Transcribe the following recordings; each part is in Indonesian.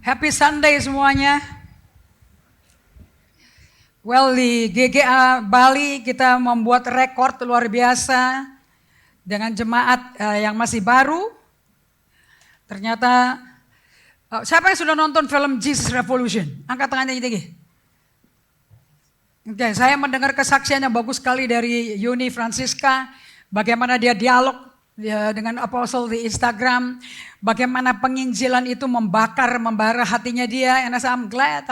Happy Sunday semuanya. Well, di GGA Bali kita membuat rekor luar biasa dengan jemaat yang masih baru. Ternyata, siapa yang sudah nonton film Jesus Revolution? Angkat tangannya tinggi. Oke, saya mendengar kesaksiannya bagus sekali dari Yuni Francisca. Bagaimana dia dialog dengan apostle di Instagram. Bagaimana penginjilan itu membara hatinya dia. And I say, I'm glad.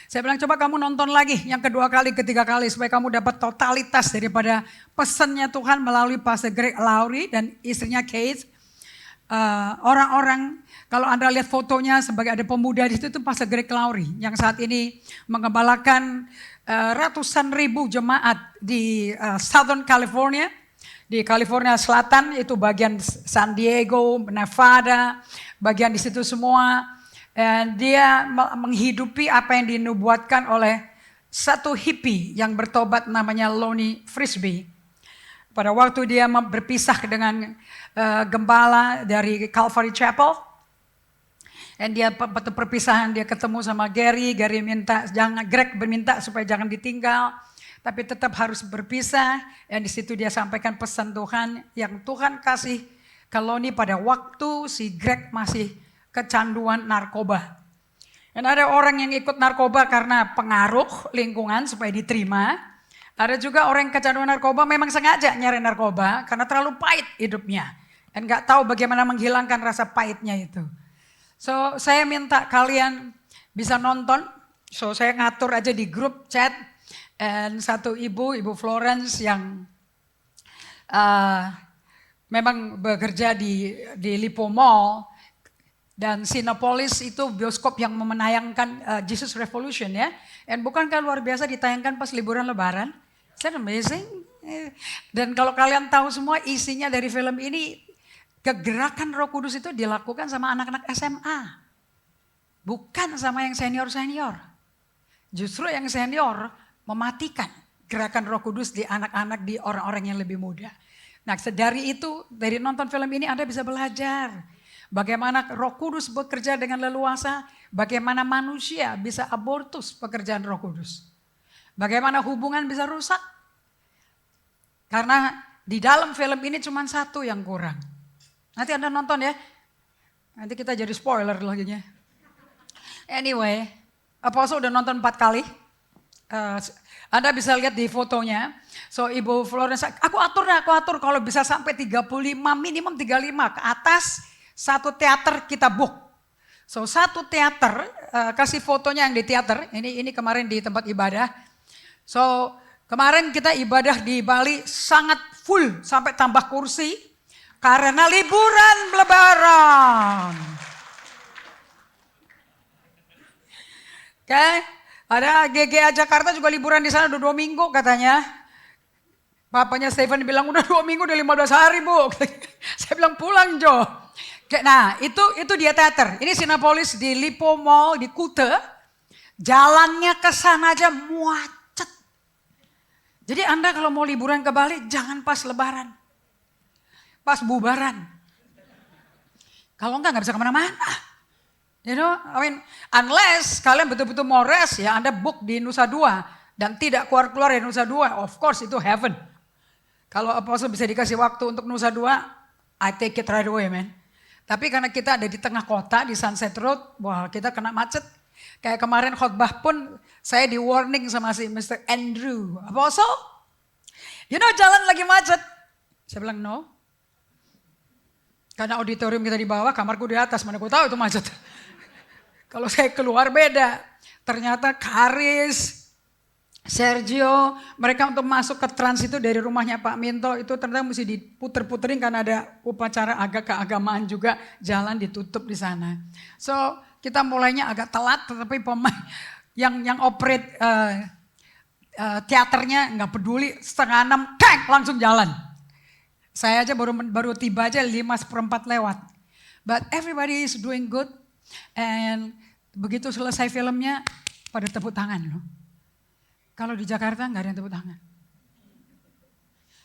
Saya bilang coba kamu nonton lagi yang kedua kali, ketiga kali. Supaya kamu dapat totalitas daripada pesannya Tuhan melalui Pastor Greg Laurie dan istrinya Kate. Orang-orang, kalau Anda lihat fotonya sebagai ada pemuda di situ itu Pastor Greg Laurie. Yang saat ini mengembalakan ratusan ribu jemaat di Southern California. Di California Selatan itu bagian San Diego, Nevada, bagian di situ semua. Dan dia menghidupi apa yang dinubuatkan oleh satu hippie yang bertobat namanya Lonnie Frisbee. Pada waktu dia berpisah dengan gembala dari Calvary Chapel. Dan dia waktu perpisahan dia ketemu sama Gary minta Greg berminta supaya jangan ditinggal. Tapi tetap harus berpisah, dan di situ dia sampaikan pesan Tuhan yang Tuhan kasih ke Lonnie pada waktu si Greg masih kecanduan narkoba. Dan ada orang yang ikut narkoba karena pengaruh lingkungan supaya diterima. Ada juga orang yang kecanduan narkoba memang sengaja nyari narkoba karena terlalu pahit hidupnya. Dan gak tahu bagaimana menghilangkan rasa pahitnya itu. So saya minta kalian bisa nonton, so saya ngatur aja di grup chat. Dan satu ibu Florence yang memang bekerja di Lipo Mall dan Cinepolis itu bioskop yang menayangkan Jesus Revolution ya. Dan bukankah luar biasa ditayangkan pas liburan Lebaran? It's amazing. Dan kalau kalian tahu semua isinya dari film ini, kegerakan Roh Kudus itu dilakukan sama anak-anak SMA. Bukan sama yang senior-senior. Justru yang senior mematikan gerakan Roh Kudus di anak-anak, di orang-orang yang lebih muda. Nah, dari itu, dari nonton film ini Anda bisa belajar bagaimana Roh Kudus bekerja dengan leluasa, bagaimana manusia bisa abortus pekerjaan Roh Kudus. Bagaimana hubungan bisa rusak. Karena di dalam film ini cuma satu yang kurang. Nanti Anda nonton ya. Nanti kita jadi spoiler lagi ya. Anyway, Apostle udah nonton 4 kali. Anda bisa lihat di fotonya. So Ibu Florence, aku atur kalau bisa sampai 35, minimum 35 ke atas, satu teater kita book. So satu teater, kasih fotonya yang di teater, ini kemarin di tempat ibadah. So kemarin kita ibadah di Bali sangat full sampai tambah kursi karena liburan Lebaran. Oke. Ada GGA Jakarta juga liburan di sana udah 2 minggu katanya. Papanya Stephen bilang udah 2 minggu udah 15 hari bu. Saya bilang pulang Jo. Nah itu dia teater. Ini Cinepolis di Lipo Mall di Kute. Jalannya ke sana aja muacet. Jadi Anda kalau mau liburan ke Bali jangan pas Lebaran. Pas bubaran. Kalau enggak bisa kemana-mana. You know, unless kalian betul-betul mau rest ya, Anda book di Nusa Dua dan tidak keluar-keluar dari Nusa Dua, of course itu heaven. Kalau Apostle bisa dikasih waktu untuk Nusa Dua, I take it right away man. Tapi karena kita ada di tengah kota di Sunset Road, wah kita kena macet. Kayak kemarin khotbah pun saya di warning sama si Mr. Andrew. Apostle, you know jalan lagi macet. Saya bilang no. Karena auditorium kita di bawah, kamarku di atas, mana aku tahu itu macet. Kalau saya keluar beda, ternyata Karis, Sergio, mereka untuk masuk ke trans itu dari rumahnya Pak Minto itu ternyata mesti diputer-puterin karena ada upacara agak keagamaan juga, jalan ditutup di sana. So kita mulainya agak telat, tetapi pemain yang operate teaternya nggak peduli, 5:30 langsung jalan. Saya aja baru tiba aja 5:15 lewat. But everybody is doing good. And begitu selesai filmnya pada tepuk tangan loh. Kalau di Jakarta nggak ada yang tepuk tangan.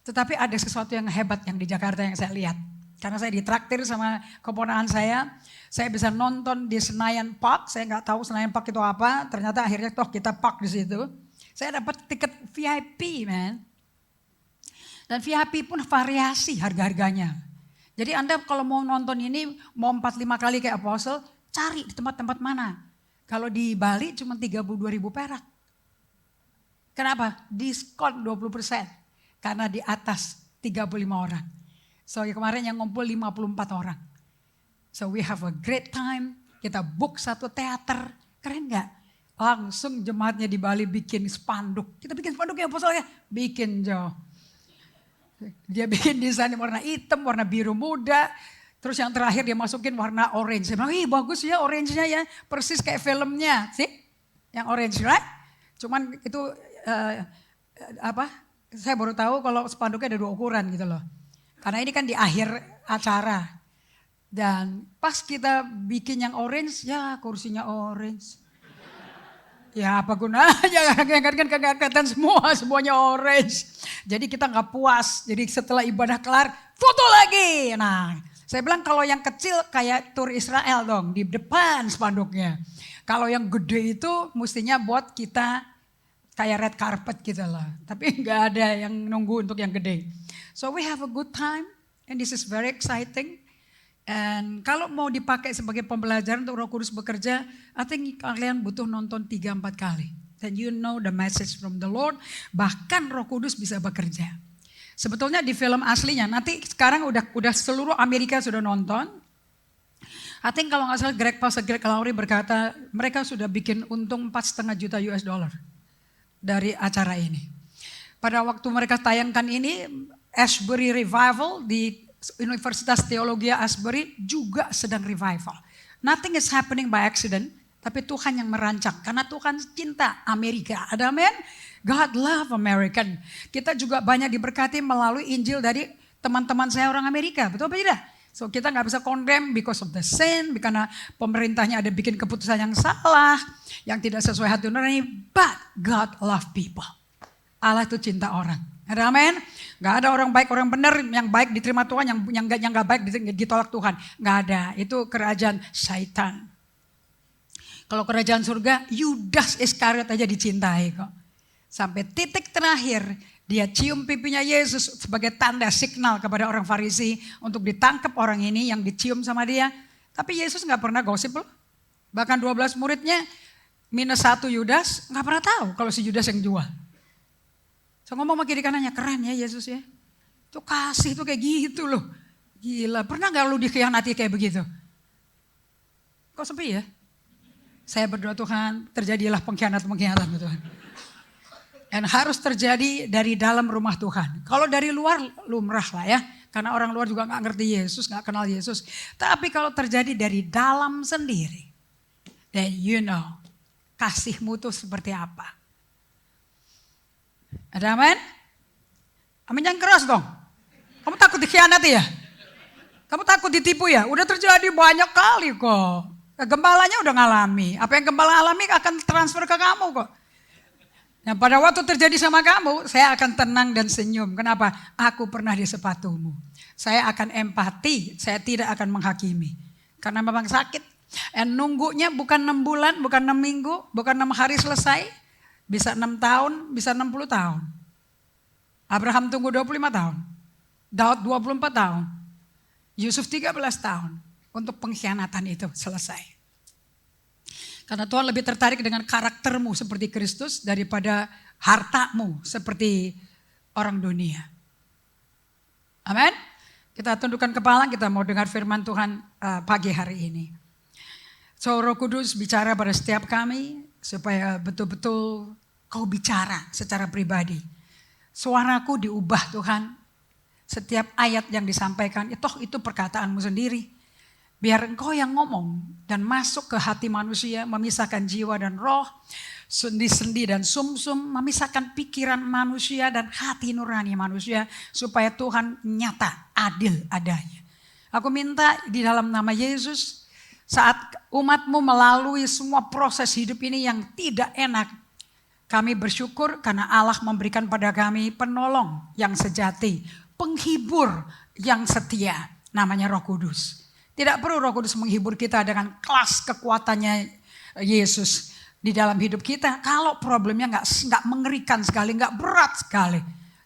Tetapi ada sesuatu yang hebat yang di Jakarta yang saya lihat. Karena saya ditraktir sama keponakan saya bisa nonton di Senayan Park. Saya nggak tahu Senayan Park itu apa. Ternyata akhirnya toh kita park di situ. Saya dapat tiket VIP, man. Dan VIP pun variasi harga-harganya. Jadi Anda kalau mau nonton ini, mau 4-5 kali kayak Apostle, cari di tempat-tempat mana. Kalau di Bali cuma 32.000 perak. Kenapa? Diskon 20%. Karena di atas 35 orang. So kemarin yang ngumpul 54 orang. So we have a great time. Kita book satu teater. Keren gak? Langsung jemaatnya di Bali bikin spanduk. Kita bikin spanduk ya Apostle ya? Bikin Jo. Dia bikin desain warna hitam, warna biru muda. Terus yang terakhir dia masukin warna orange. Saya bilang, bagus ya orange-nya ya. Persis kayak filmnya. Sih? Yang orange, right? Cuman itu saya baru tahu kalau spanduknya ada 2 ukuran gitu loh. Karena ini kan di akhir acara. Dan pas kita bikin yang orange, ya kursinya orange. Ya apa gunanya, kan kelihatan semuanya orange. Jadi kita gak puas, jadi setelah ibadah kelar, foto lagi. Nah saya bilang kalau yang kecil kayak tur Israel dong, di depan spanduknya. Kalau yang gede itu mestinya buat kita kayak red carpet gitu lah. Tapi gak ada yang nunggu untuk yang gede. So we have a good time and this is very exciting. And kalau mau dipakai sebagai pembelajaran untuk Roh Kudus bekerja, I think kalian butuh nonton 3-4 kali. Then you know the message from the Lord, bahkan Roh Kudus bisa bekerja. Sebetulnya di film aslinya, nanti sekarang udah seluruh Amerika sudah nonton. I think kalau nggak salah Pastor Greg Laurie berkata, mereka sudah bikin untung 4,5 juta US dollar dari acara ini. Pada waktu mereka tayangkan ini, Asbury Revival di Universitas Teologi Asbury juga sedang revival. Nothing is happening by accident, tapi Tuhan yang merancang. Karena Tuhan cinta Amerika. Ada amin? God love American. Kita juga banyak diberkati melalui Injil dari teman-teman saya orang Amerika. Betul apa tidak? So kita gak bisa condemn because of the sin. Karena pemerintahnya ada bikin keputusan yang salah. Yang tidak sesuai hati nurani. But God love people. Allah itu cinta orang. Ada amin? Gak ada orang baik, orang benar, yang baik diterima Tuhan, yang gak baik ditolak Tuhan. Gak ada, itu kerajaan syaitan. Kalau kerajaan surga, Yudas Iskariot aja dicintai kok. Sampai titik terakhir, dia cium pipinya Yesus sebagai tanda signal kepada orang Farisi untuk ditangkap orang ini yang dicium sama dia. Tapi Yesus gak pernah gosip loh. Bahkan 12 muridnya, minus 1 Yudas, gak pernah tahu kalau si Yudas yang jual. So ngomong sama kiri kanannya, keren ya Yesus ya. Tuh kasih tuh kayak gitu loh. Gila, pernah gak lu dikhianati kayak begitu? Kok sepi ya? Saya berdoa Tuhan, terjadilah pengkhianatan Tuhan. Dan harus terjadi dari dalam rumah Tuhan. Kalau dari luar lumrah lah ya. Karena orang luar juga gak ngerti Yesus, gak kenal Yesus. Tapi kalau terjadi dari dalam sendiri. Then you know, kasihmu tuh seperti apa. Ada amin? Amin yang keras dong. Kamu takut dikhianati ya? Kamu takut ditipu ya? Udah terjadi banyak kali kok. Gembalanya udah ngalami. Apa yang gembala alami akan transfer ke kamu kok. Nah pada waktu terjadi sama kamu, saya akan tenang dan senyum. Kenapa? Aku pernah di sepatumu. Saya akan empati, saya tidak akan menghakimi. Karena memang sakit. Dan nunggunya bukan 6 bulan, bukan 6 minggu, bukan 6 hari selesai. Bisa 6 tahun, bisa 60 tahun. Abraham tunggu 25 tahun. Daud 24 tahun. Yusuf 13 tahun. Untuk pengkhianatan itu selesai. Karena Tuhan lebih tertarik dengan karaktermu seperti Kristus daripada hartamu seperti orang dunia. Amin. Kita tundukkan kepala, kita mau dengar firman Tuhan pagi hari ini. So Roh Kudus bicara pada setiap kami. Supaya betul-betul kau bicara secara pribadi. Suaraku diubah Tuhan. Setiap ayat yang disampaikan, itu perkataanmu sendiri. Biar engkau yang ngomong dan masuk ke hati manusia, memisahkan jiwa dan roh, sendi-sendi dan sumsum, memisahkan pikiran manusia dan hati nurani manusia, supaya Tuhan nyata, adil adanya. Aku minta di dalam nama Yesus, saat umatmu melalui semua proses hidup ini yang tidak enak, kami bersyukur karena Allah memberikan pada kami penolong yang sejati, penghibur yang setia. namanya Roh Kudus. Tidak perlu Roh Kudus menghibur kita dengan kelas kekuatannya Yesus di dalam hidup kita. Kalau problemnya nggak mengerikan sekali, nggak berat sekali,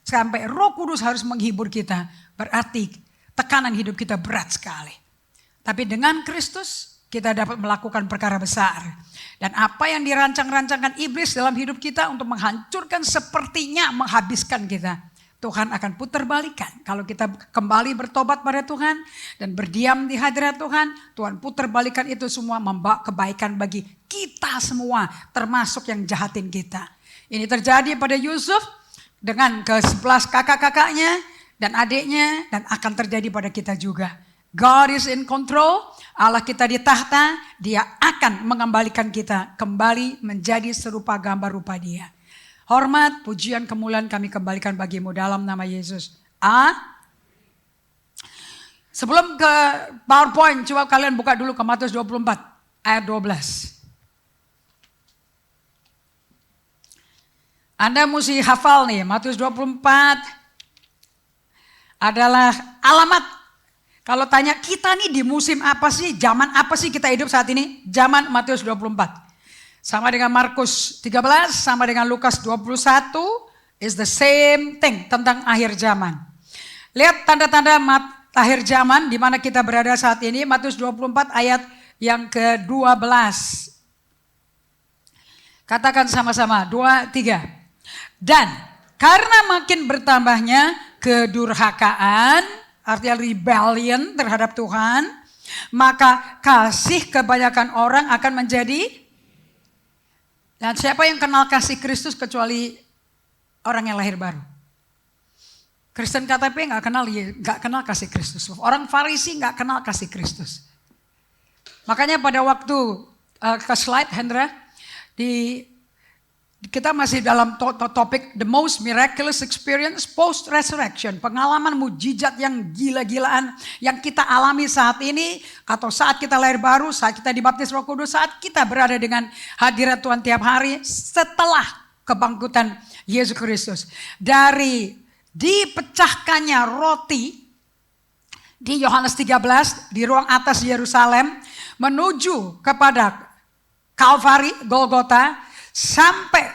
sampai Roh Kudus harus menghibur kita, berarti tekanan hidup kita berat sekali. Tapi dengan Kristus kita dapat melakukan perkara besar. Dan apa yang dirancang-rancangkan iblis dalam hidup kita untuk menghancurkan, sepertinya menghabiskan kita, Tuhan akan putar balikan. Kalau kita kembali bertobat pada Tuhan dan berdiam di hadirat Tuhan, Tuhan putar balikan itu semua, membawa kebaikan bagi kita semua, termasuk yang jahatin kita. Ini terjadi pada Yusuf dengan ke-11 kakak-kakaknya dan adiknya, dan akan terjadi pada kita juga. God is in control, Allah kita di tahta, Dia akan mengembalikan kita kembali menjadi serupa gambar rupa Dia. Hormat, pujian, kemuliaan kami kembalikan bagimu dalam nama Yesus. Sebelum ke PowerPoint, coba kalian buka dulu ke Matius 24 ayat 12. Anda mesti hafal nih, Matius 24 adalah alamat. Kalau tanya kita nih di musim apa sih, zaman apa sih kita hidup saat ini? Zaman Matius 24. Sama dengan Markus 13, sama dengan Lukas 21, is the same thing tentang akhir zaman. Lihat tanda-tanda akhir zaman di mana kita berada saat ini, Matius 24 ayat yang ke-12. Katakan sama-sama, 2, 3. Dan karena makin bertambahnya kedurhakaan, artinya rebellion terhadap Tuhan, maka kasih kebanyakan orang akan menjadi. Dan siapa yang kenal kasih Kristus kecuali orang yang lahir baru? Kristen KTP nggak kenal kasih Kristus. Orang Farisi nggak kenal kasih Kristus. Makanya pada waktu ke slide Hendra, kita masih dalam topik the most miraculous experience post resurrection, pengalaman mujizat yang gila-gilaan yang kita alami saat ini, atau saat kita lahir baru, saat kita dibaptis Roh Kudus, saat kita berada dengan hadirat Tuhan tiap hari setelah kebangkitan Yesus Kristus. Dari dipecahkannya roti di Yohanes 13 di ruang atas Yerusalem menuju kepada Kalvari, Golgota, sampai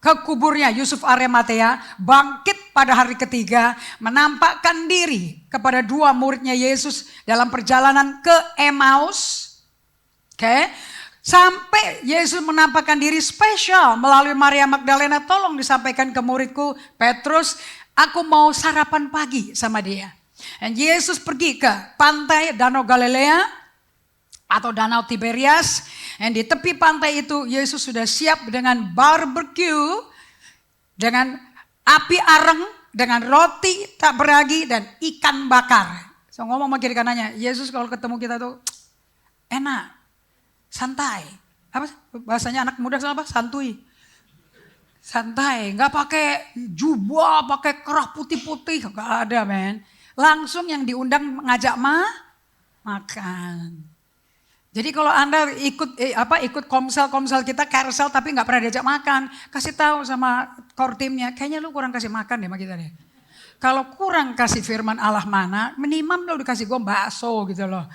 ke kuburnya Yusuf Arimatea, bangkit pada hari ketiga, menampakkan diri kepada dua muridnya Yesus dalam perjalanan ke Emmaus. Sampai Yesus menampakkan diri spesial melalui Maria Magdalena, tolong disampaikan ke muridku Petrus, aku mau sarapan pagi sama dia. Dan Yesus pergi ke pantai Danau Galilea atau Danau Tiberias. Dan di tepi pantai itu Yesus sudah siap dengan barbecue, dengan api areng, dengan roti tak beragi dan ikan bakar. So ngomong sama kiri kanannya, Yesus kalau ketemu kita tuh enak, santai. Apa bahasanya anak muda apa? Santuy. Santai, nggak pakai jubah, pakai kerah putih-putih, nggak ada men. Langsung yang diundang ngajak makan. Jadi kalau Anda ikut komsel kita, carousel, tapi nggak pernah diajak makan, kasih tahu sama core timnya, kayaknya lu kurang kasih makan deh sama kita deh. Kalau kurang kasih firman Allah mana, minimum lu dikasih gue bakso gitu loh.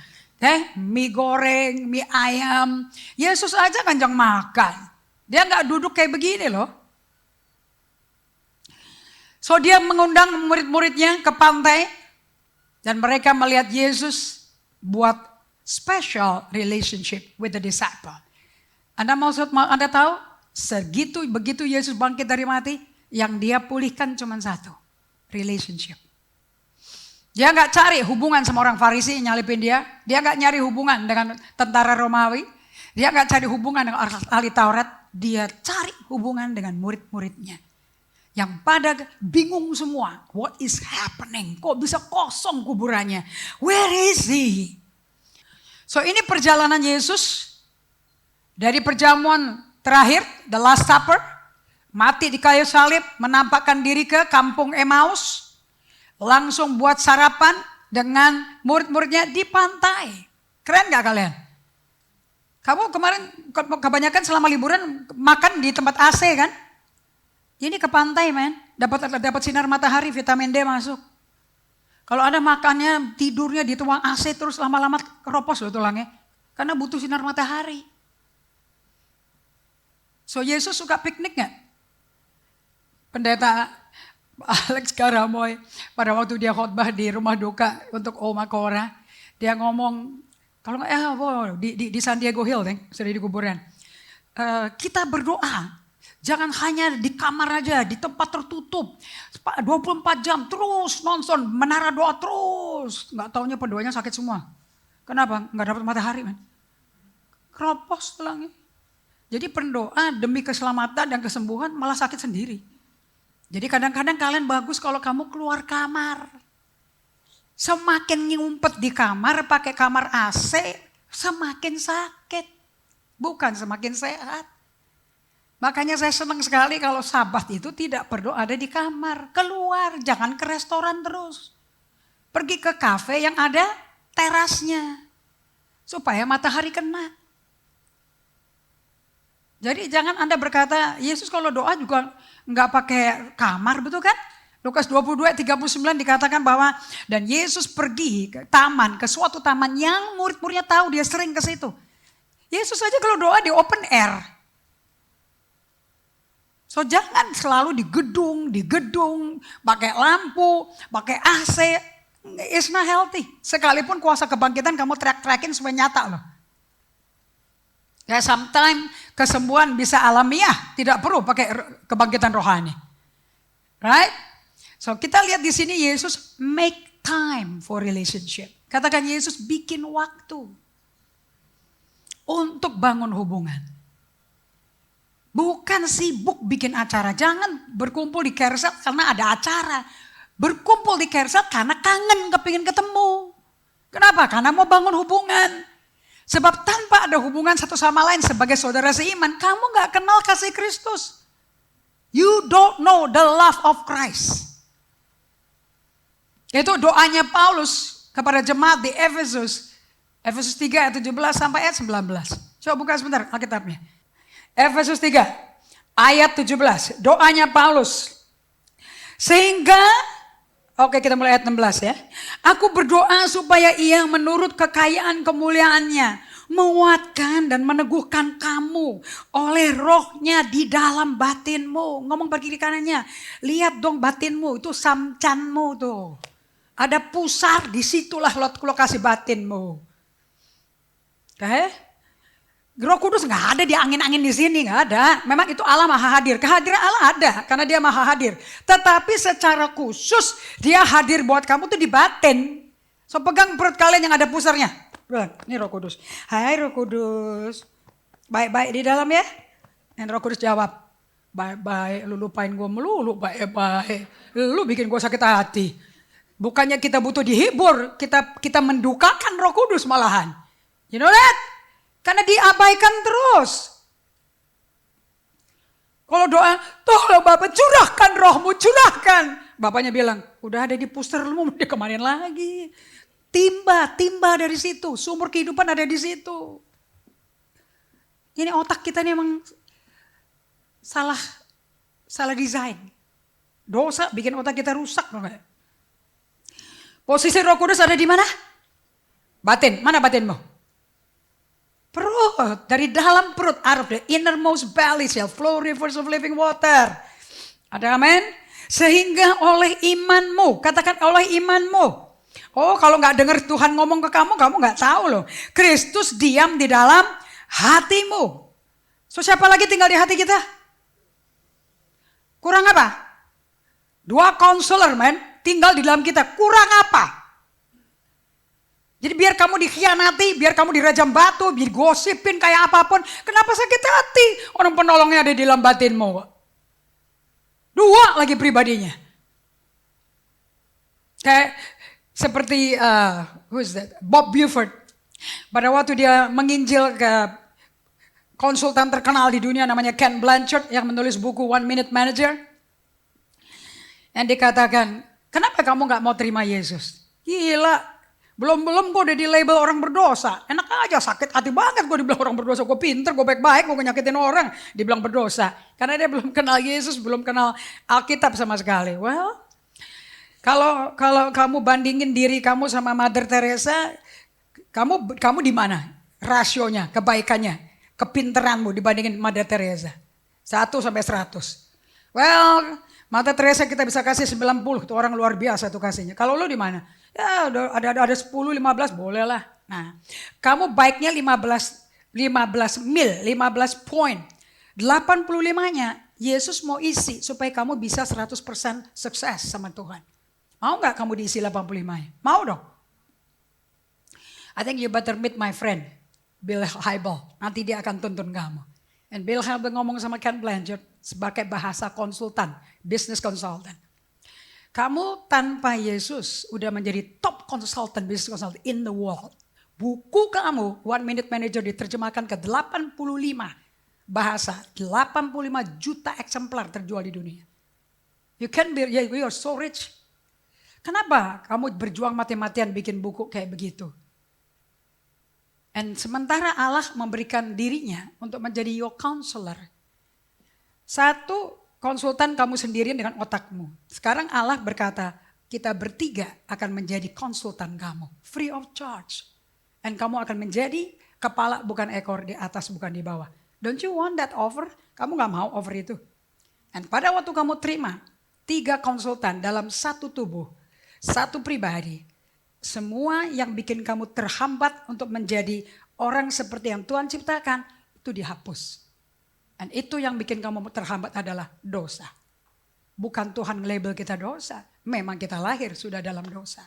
Mie goreng, mie ayam, Yesus aja kanjang makan. Dia nggak duduk kayak begini loh. So dia mengundang murid-muridnya ke pantai dan mereka melihat Yesus buat special relationship with the disciple. Anda tahu, begitu Yesus bangkit dari mati, yang dia pulihkan cuma satu, relationship. Dia nggak cari hubungan sama orang Farisi nyalipin dia nggak nyari hubungan dengan tentara Romawi, dia nggak cari hubungan dengan ahli Taurat, dia cari hubungan dengan murid-muridnya. Yang pada bingung semua, what is happening? Kok bisa kosong kuburannya? Where is he? So ini perjalanan Yesus dari perjamuan terakhir, the last supper, mati di kayu salib, menampakkan diri ke kampung Emmaus, langsung buat sarapan dengan murid-muridnya di pantai. Keren gak kalian? Kamu kemarin kebanyakan selama liburan makan di tempat AC kan? Ini ke pantai men, dapat sinar matahari, vitamin D masuk. Kalau Anda makannya, tidurnya di tuang AC terus lama-lama keropos loh tulangnya. Karena butuh sinar matahari. So Yesus suka piknik gak? Pendeta Alex Karamoy pada waktu dia khotbah di rumah duka untuk Oma Cora. Dia ngomong, kalau nggak di San Diego Hill, sudah di kuburan. Kita berdoa. Jangan hanya di kamar aja, di tempat tertutup. 24 jam terus nonton, menara doa terus. Nggak taunya pendoanya sakit semua. Kenapa? Nggak dapat matahari, man. Keropos tulangnya. Jadi pendoa demi keselamatan dan kesembuhan malah sakit sendiri. Jadi kadang-kadang kalian bagus kalau kamu keluar kamar. Semakin ngumpet di kamar, pakai kamar AC, semakin sakit. Bukan semakin sehat. Makanya saya senang sekali kalau Sabat itu tidak perlu ada di kamar. Keluar, jangan ke restoran terus. Pergi ke kafe yang ada terasnya. Supaya matahari kena. Jadi jangan Anda berkata, Yesus kalau doa juga nggak pakai kamar, betul kan? Lukas 22:39 dikatakan bahwa dan Yesus pergi ke taman, ke suatu taman yang murid-muridnya tahu dia sering ke situ. Yesus aja kalau doa di open air. So jangan selalu di gedung, pakai lampu, pakai AC. It's not healthy. Sekalipun kuasa kebangkitan kamu teriak-teriakin supaya nyata loh. Ya sometimes kesembuhan bisa alamiah, tidak perlu pakai kebangkitan rohani. Right? So kita lihat di sini Yesus make time for relationship. Katakan Yesus bikin waktu untuk bangun hubungan. Bukan sibuk bikin acara. Jangan berkumpul di Kersat karena ada acara. Berkumpul di Kersat karena kangen, kepingin ketemu. Kenapa? Karena mau bangun hubungan. Sebab tanpa ada hubungan satu sama lain sebagai saudara seiman, kamu gak kenal kasih Kristus. You don't know the love of Christ. Itu doanya Paulus kepada jemaat di Efesus. Efesus 3 ayat 17 sampai ayat 19. Coba buka sebentar Alkitabnya. Efesus 3 ayat 17. Doanya Paulus. Sehingga, oke kita mulai ayat 16 ya. Aku berdoa supaya ia menurut kekayaan kemuliaannya menguatkan dan meneguhkan kamu oleh rohnya di dalam batinmu. Ngomong ke kiri kanannya. Lihat dong batinmu, itu samcanmu tuh. Ada pusar, disitulah lokasi batinmu. Oke? Roh Kudus nggak ada di angin-angin di sini, nggak ada. Memang itu Allah Maha Hadir. Kehadiran Allah ada karena Dia Maha Hadir. Tetapi secara khusus Dia hadir buat kamu tuh di batin. So pegang perut kalian yang ada pusarnya. Ini Roh Kudus. Hai Roh Kudus. Baik-baik di dalam ya. Dan Roh Kudus jawab. Baik-baik, lu lupain gue melulu, baik-baik. Lu bikin gue sakit hati. Bukannya kita butuh dihibur, kita mendukakan Roh Kudus malahan. You know that? Karena diabaikan terus. Kalau doa, tolong Bapak curahkan rohmu, curahkan. Bapaknya bilang, udah ada di puster lu, dia kemarin lagi. Timba dari situ, sumber kehidupan ada di situ. Ini otak kita ini emang salah desain. Dosa bikin otak kita rusak. Posisi Roh Kudus ada di mana? Batin, mana batinmu? Perut, dari dalam perut, out of the innermost belly shall flow rivers of living water. Ada amin? Sehingga oleh imanmu, katakan oleh imanmu. Oh kalau gak dengar Tuhan ngomong ke kamu gak tahu loh. Kristus diam di dalam hatimu. So siapa lagi tinggal di hati kita? Kurang apa? 2 counselor man, tinggal di dalam kita. Kurang apa? Jadi biar kamu dikhianati, biar kamu dirajam batu, biar gosipin kayak apapun. Kenapa sakit hati? Orang penolongnya ada di dalam batinmu. 2 lagi pribadinya. Kayak seperti Bob Buford. Pada waktu dia menginjil ke konsultan terkenal di dunia namanya Ken Blanchard yang menulis buku One Minute Manager. Yang dikatakan, kenapa kamu gak mau terima Yesus? Gila. Belum gue udah di label orang berdosa. Enak aja, sakit hati banget gue dibilang orang berdosa. Gue pinter, gue baik-baik, gue nyakitin orang. Dibilang berdosa. Karena dia belum kenal Yesus, belum kenal Alkitab sama sekali. Well, Kalau kamu bandingin diri kamu sama Mother Teresa, kamu di mana? Rasionya, kebaikannya, kepinteranmu dibandingin Mother Teresa. 1 sampai 100. Well, Mother Teresa kita bisa kasih 90, itu orang luar biasa tuh kasihnya. Kalau lo di mana? Ya ada 10, 15 boleh lah. Nah, kamu baiknya 15 mil, 15 poin. 85-nya Yesus mau isi supaya kamu bisa 100% sukses sama Tuhan. Mau gak kamu diisi 85-nya? Mau dong. I think you better meet my friend, Bill Hybel. Nanti dia akan tuntun kamu. And Bill Hybel ngomong sama Ken Blanchard sebagai bahasa konsultan, business consultant. Kamu tanpa Yesus udah menjadi top consultant, business consultant in the world. Buku kamu, One Minute Manager diterjemahkan ke 85 bahasa, 85 juta eksemplar terjual di dunia. You are so rich. Kenapa kamu berjuang mati-matian bikin buku kayak begitu? And sementara Allah memberikan dirinya untuk menjadi your counselor. Satu, konsultan kamu sendirian dengan otakmu. Sekarang Allah berkata, kita bertiga akan menjadi konsultan kamu. Free of charge. And kamu akan menjadi kepala bukan ekor, di atas bukan di bawah. Don't you want that offer? Kamu gak mau offer itu. And pada waktu kamu terima 3 konsultan dalam satu tubuh, satu pribadi, semua yang bikin kamu terhambat untuk menjadi orang seperti yang Tuhan ciptakan, itu dihapus. Dan itu yang bikin kamu terhambat adalah dosa. Bukan Tuhan label kita dosa, memang kita lahir sudah dalam dosa.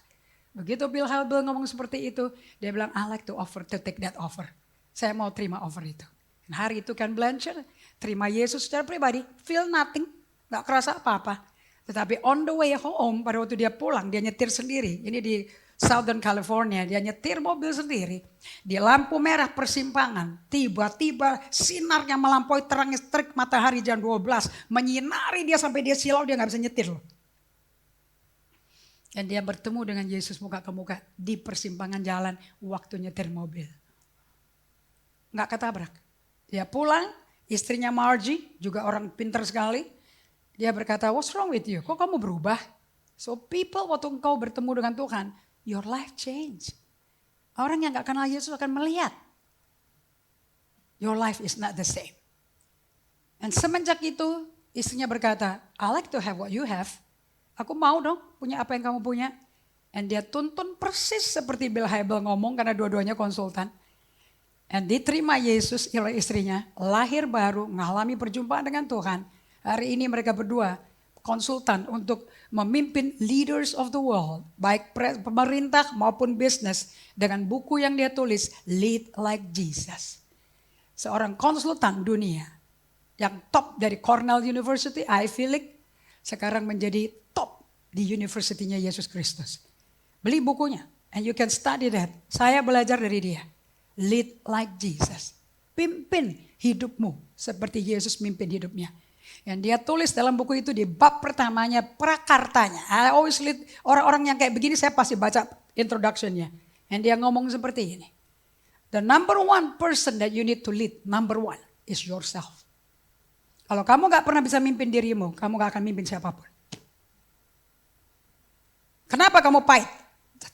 Begitu Bill Hybel ngomong seperti itu, dia bilang, I like to take that offer. Saya mau terima offer itu. Dan hari itu Ken Blanchard terima Yesus secara pribadi, feel nothing, gak kerasa apa-apa. Tetapi on the way home, pada waktu dia pulang, dia nyetir sendiri. Ini di Southern California, dia nyetir mobil sendiri. Di lampu merah persimpangan, tiba-tiba sinarnya melampaui terangnya terik matahari jam 12. Menyinari dia sampai dia silau, dia gak bisa nyetir loh. Dan dia bertemu dengan Yesus muka ke muka di persimpangan jalan waktu nyetir mobil. Gak ketabrak. Dia pulang, istrinya Margie, juga orang pintar sekali. Dia berkata, what's wrong with you? Kok kamu berubah? So people waktu engkau bertemu dengan Tuhan, your life change. Orang yang gak kenal Yesus akan melihat. Your life is not the same. Dan semenjak itu istrinya berkata, I like to have what you have. Aku mau dong punya apa yang kamu punya. Dan dia tuntun persis seperti Bill Hybel ngomong karena dua-duanya konsultan. Dan diterima Yesus oleh istrinya, lahir baru, mengalami perjumpaan dengan Tuhan. Hari ini mereka berdua konsultan untuk memimpin leaders of the world. Baik pemerintah maupun bisnis. Dengan buku yang dia tulis, Lead Like Jesus. Seorang konsultan dunia yang top dari Cornell University, Ivy League. Sekarang menjadi top di universitinya Yesus Kristus. Beli bukunya and you can study that. Saya belajar dari dia. Lead like Jesus. Pimpin hidupmu seperti Yesus mimpin hidupnya. Yang dia tulis dalam buku itu di bab pertamanya, prakartanya. I always lead, orang-orang yang kayak begini saya pasti baca introductionnya. And dia ngomong seperti ini. The number one person that you need to lead, number one is yourself. Kalau kamu gak pernah bisa mimpin dirimu, kamu gak akan mimpin siapapun. Kenapa kamu pahit?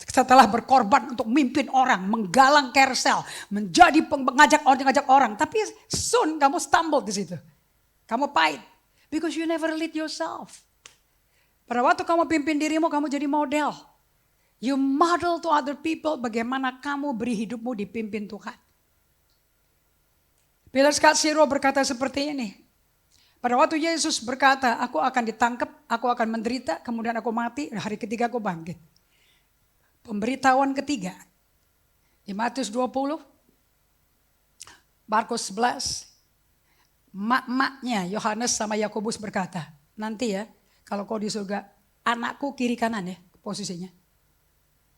Setelah berkorban untuk mimpin orang, menggalang carousel, menjadi ngajak orang. Tapi soon kamu stumble di situ. Kamu pahit. Because you never lead yourself. Pada waktu kamu pimpin dirimu, kamu jadi model. You model to other people bagaimana kamu beri hidupmu dipimpin Tuhan. Peter Scott Siro berkata seperti ini. Pada waktu Yesus berkata, aku akan ditangkap, aku akan menderita, kemudian aku mati, hari ketiga aku bangkit. Pemberitahuan ketiga. Di Matius 20, Markus 11, mak-maknya Yohanes sama Yakobus berkata, nanti ya kalau kau di surga, anakku kiri kanan ya posisinya.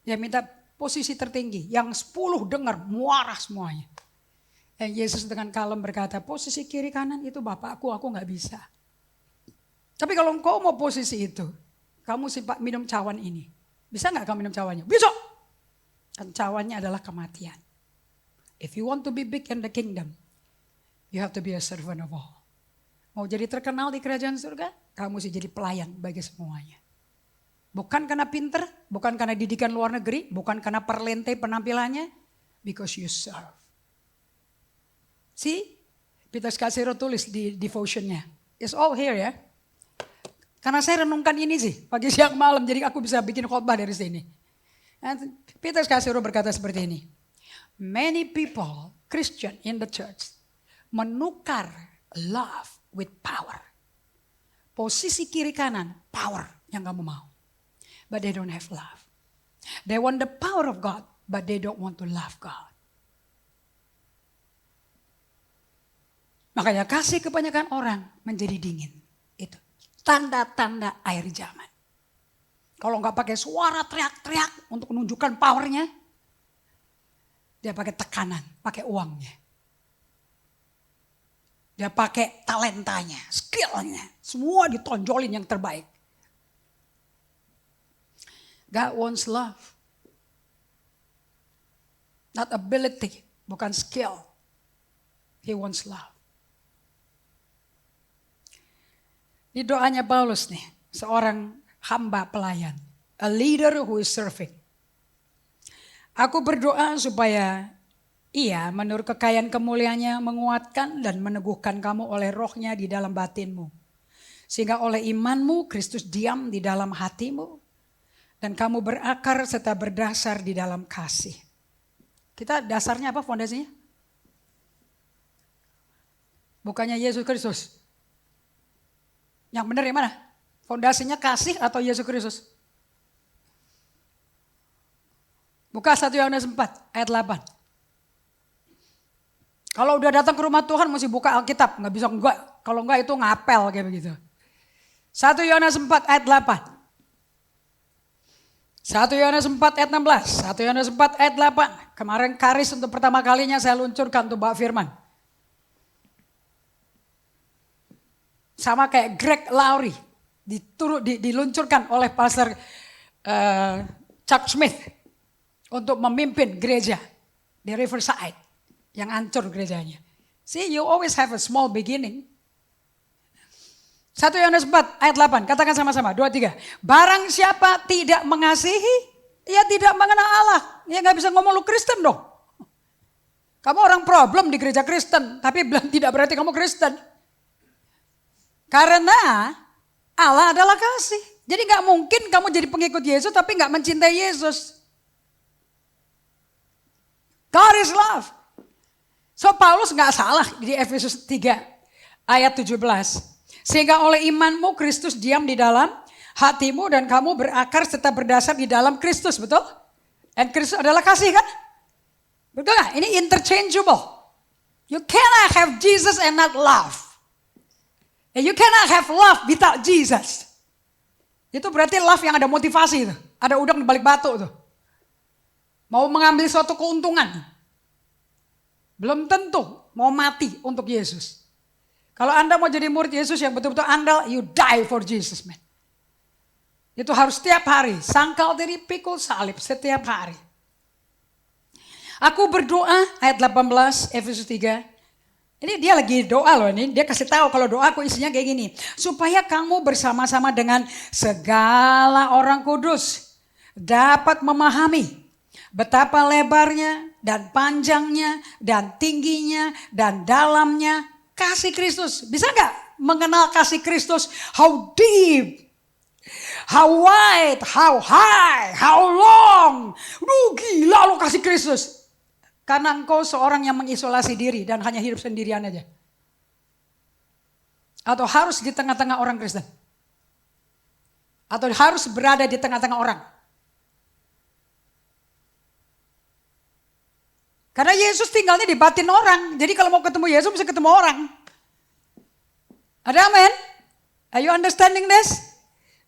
Dia minta posisi tertinggi, yang 10 dengar muarah semuanya. Dan Yesus dengan kalem berkata, posisi kiri kanan itu Bapakku, aku gak bisa. Tapi kalau engkau mau posisi itu, kamu minum cawan ini. Bisa gak kamu minum cawannya? Bisa. Dan cawannya adalah kematian. If you want to be big in the kingdom, you have to be a servant of all. Mau jadi terkenal di kerajaan surga, kamu mesti jadi pelayan bagi semuanya. Bukan karena pinter, bukan karena didikan luar negeri, bukan karena perlente penampilannya. Because you serve. See? Peter Scarsero tulis di devotionnya. It's all here ya. Karena saya renungkan ini sih, pagi siang malam, jadi aku bisa bikin khotbah dari sini. And Peter Scarsero berkata seperti ini. Many people, Christian in the church, menukar love with power. Posisi kiri kanan, power yang kamu mau. But they don't have love. They want the power of God, but they don't want to love God. Makanya kasih kebanyakan orang menjadi dingin. Itu tanda-tanda akhir zaman. Kalau nggak pakai suara teriak-teriak untuk menunjukkan powernya, dia pakai tekanan, pakai uangnya. Dia pakai talentanya, skillnya, semua ditonjolin yang terbaik. God wants love. Not ability, bukan skill. He wants love. Ini doanya Paulus nih, seorang hamba pelayan. A leader who is serving. Aku berdoa supaya ia menurut kekayaan kemuliaannya menguatkan dan meneguhkan kamu oleh rohnya di dalam batinmu. Sehingga oleh imanmu Kristus diam di dalam hatimu. Dan kamu berakar serta berdasar di dalam kasih. Kita dasarnya apa fondasinya? Bukannya Yesus Kristus. Yang benar yang mana? Fondasinya kasih atau Yesus Kristus? Buka 1 Yohanes 4 ayat 8. Kalau udah datang ke rumah Tuhan mesti buka Alkitab. Nggak bisa enggak. Kalau enggak itu ngapel kayak begitu. 1 Yohanes 4 ayat 8. 1 Yohanes 4 ayat 16. 1 Yohanes 4 ayat 8. Kemarin Karis untuk pertama kalinya saya luncurkan untuk Mbak Firman. Sama kayak Greg Laurie. Diluncurkan oleh Pastor Chuck Smith. Untuk memimpin gereja di Riverside. Yang hancur gerejanya. See, you always have a small beginning. 1 Yohanes 4 ayat 8. Katakan sama-sama. 2, 3. Barang siapa tidak mengasihi, ia tidak mengenal Allah. Ya gak bisa ngomong lu Kristen dong. Kamu orang problem di gereja Kristen. Tapi belum tidak berarti kamu Kristen. Karena Allah adalah kasih. Jadi gak mungkin kamu jadi pengikut Yesus tapi gak mencintai Yesus. God is love. So Paulus gak salah di Efesus 3 ayat 17. Sehingga oleh imanmu Kristus diam di dalam hatimu dan kamu berakar serta berdasar di dalam Kristus, betul? Dan Kristus adalah kasih kan? Betul gak? Ini interchangeable. You cannot have Jesus and not love. And you cannot have love without Jesus. Itu berarti love yang ada motivasi tuh. Ada udang di balik batu tuh. Mau mengambil suatu keuntungan. Belum tentu mau mati untuk Yesus. Kalau Anda mau jadi murid Yesus yang betul-betul andal, you die for Jesus, man. Itu harus setiap hari. Sangkal diri, pikul salib setiap hari. Aku berdoa, ayat 18, Efesus 3. Ini dia lagi doa loh ini. Dia kasih tahu kalau doaku isinya kayak gini. Supaya kamu bersama-sama dengan segala orang kudus dapat memahami betapa lebarnya dan panjangnya dan tingginya dan dalamnya kasih Kristus. Bisa gak mengenal kasih Kristus? How deep, how wide, how high, how long. Gila lo kasih Kristus. Karena engkau seorang yang mengisolasi diri dan hanya hidup sendirian aja. Atau harus di tengah-tengah orang Kristen. Atau harus berada di tengah-tengah orang. Karena Yesus tinggalnya di batin orang. Jadi kalau mau ketemu Yesus bisa ketemu orang. Ada amin? Are you understanding this?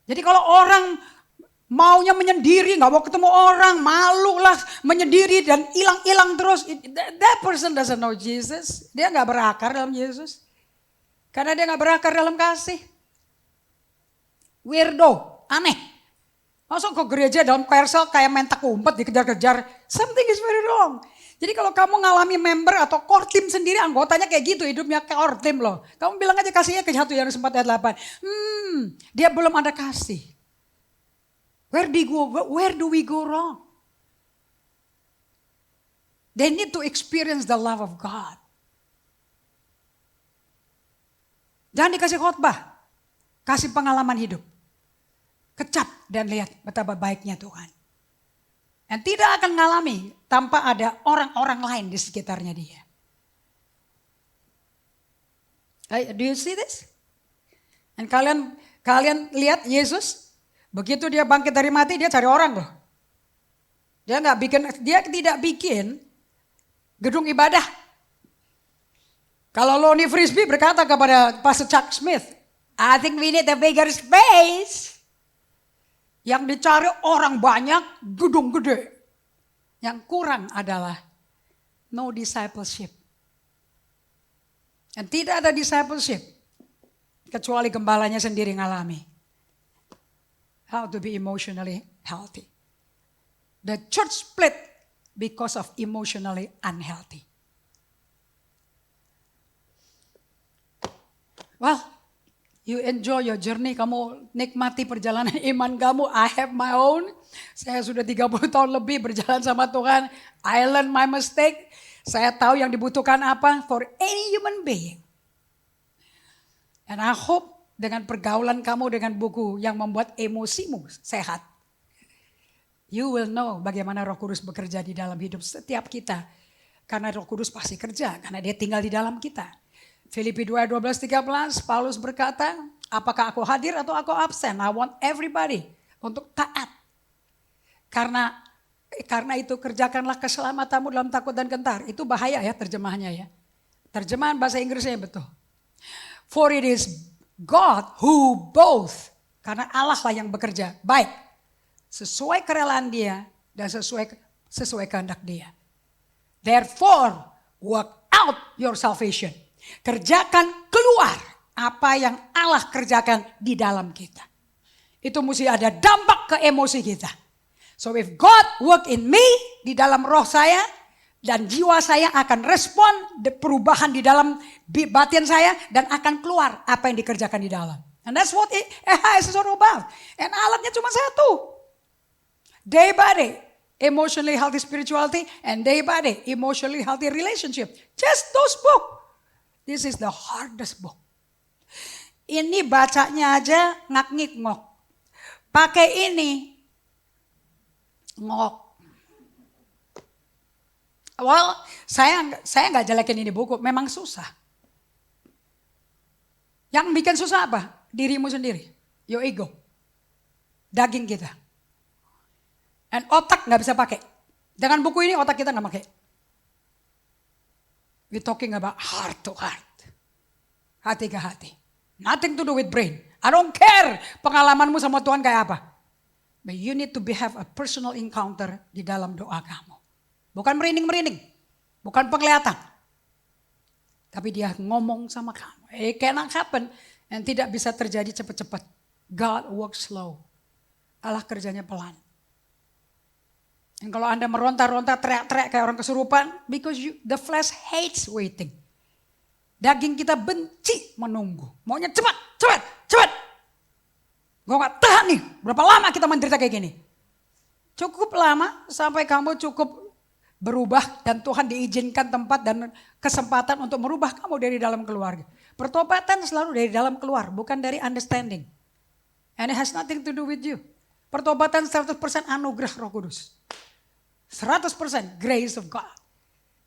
Jadi kalau orang maunya menyendiri, gak mau ketemu orang, malu lah menyendiri dan hilang-hilang terus. That person doesn't know Jesus. Dia gak berakar dalam Yesus. Karena dia gak berakar dalam kasih. Weirdo, aneh. Masuk ke gereja dalam choir kayak mentak umpet dikejar-kejar. Something is very wrong. Jadi kalau kamu ngalami member atau core team sendiri, anggotanya kayak gitu, hidupnya core team loh. Kamu bilang aja kasihnya ke 1 Yohanes 4 ayat 8. Dia belum ada kasih. Where do we go wrong? They need to experience the love of God. Jangan dikasih khotbah. Kasih pengalaman hidup. Kecap dan lihat betapa baiknya Tuhan. Dan tidak akan mengalami tanpa ada orang-orang lain di sekitarnya dia. Do you see this? Dan kalian lihat Yesus, begitu dia bangkit dari mati dia cari orang loh. Dia tidak bikin gedung ibadah. Kalau Lonnie Frisbee berkata kepada Pastor Chuck Smith, I think we need a bigger space. Yang dicari orang banyak, gedung gede. Yang kurang adalah no discipleship. Dan tidak ada discipleship. Kecuali gembalanya sendiri ngalami. How to be emotionally healthy. The church split because of emotionally unhealthy. Well, you enjoy your journey, kamu nikmati perjalanan iman kamu. I have my own. Saya sudah 30 tahun lebih berjalan sama Tuhan. I learn my mistake. Saya tahu yang dibutuhkan apa for any human being. And I hope dengan pergaulan kamu dengan buku yang membuat emosimu sehat. You will know bagaimana Roh Kudus bekerja di dalam hidup setiap kita. Karena Roh Kudus pasti kerja, karena dia tinggal di dalam kita. Filipi 2, 12, 13, Paulus berkata, apakah aku hadir atau aku absen? I want everybody untuk taat. Karena itu kerjakanlah keselamatanmu dalam takut dan gentar. Itu bahaya ya terjemahannya ya. Terjemahan bahasa Inggrisnya betul. For it is God who both. Karena Allah lah yang bekerja baik. Sesuai kerelaan dia dan sesuai kehendak dia. Therefore, work out your salvation. Kerjakan keluar apa yang Allah kerjakan di dalam kita. Itu mesti ada dampak ke emosi kita. So if God work in me, di dalam roh saya dan jiwa saya akan respon perubahan di dalam batin saya dan akan keluar apa yang dikerjakan di dalam. And that's what EHS is all about. And alatnya cuma satu. Day by day, emotionally healthy spirituality and day by day, emotionally healthy relationship. Just those books. This is the hardest book. Ini bacanya aja ngak-ngik-ngok. Pakai ini, ngok. Well, saya nggak jelekin ini buku, memang susah. Yang bikin susah apa? Dirimu sendiri, your ego, daging kita. Dan otak nggak bisa pakai. Dengan buku ini otak kita nggak pakai. We talking about heart to heart, hati ke hati. Nothing to do with brain. I don't care pengalamanmu sama Tuhan kayak apa. But you need to have a personal encounter di dalam doa kamu. Bukan merinding-merinding. Bukan penglihatan. Tapi dia ngomong sama kamu. It cannot happen. And tidak bisa terjadi cepat-cepat. God works slow. Allah kerjanya pelan. Dan kalau Anda meronta-ronta, teriak-teriak kayak orang kesurupan. Because the flesh hates waiting. Daging kita benci menunggu. Maunya cepat. Gue gak tahan nih, berapa lama kita menderita kayak gini. Cukup lama sampai kamu cukup berubah dan Tuhan diizinkan tempat dan kesempatan untuk merubah kamu dari dalam keluarga. Pertobatan selalu dari dalam keluar, bukan dari understanding. And it has nothing to do with you. Pertobatan 100% anugerah Roh Kudus. 100% grace of God.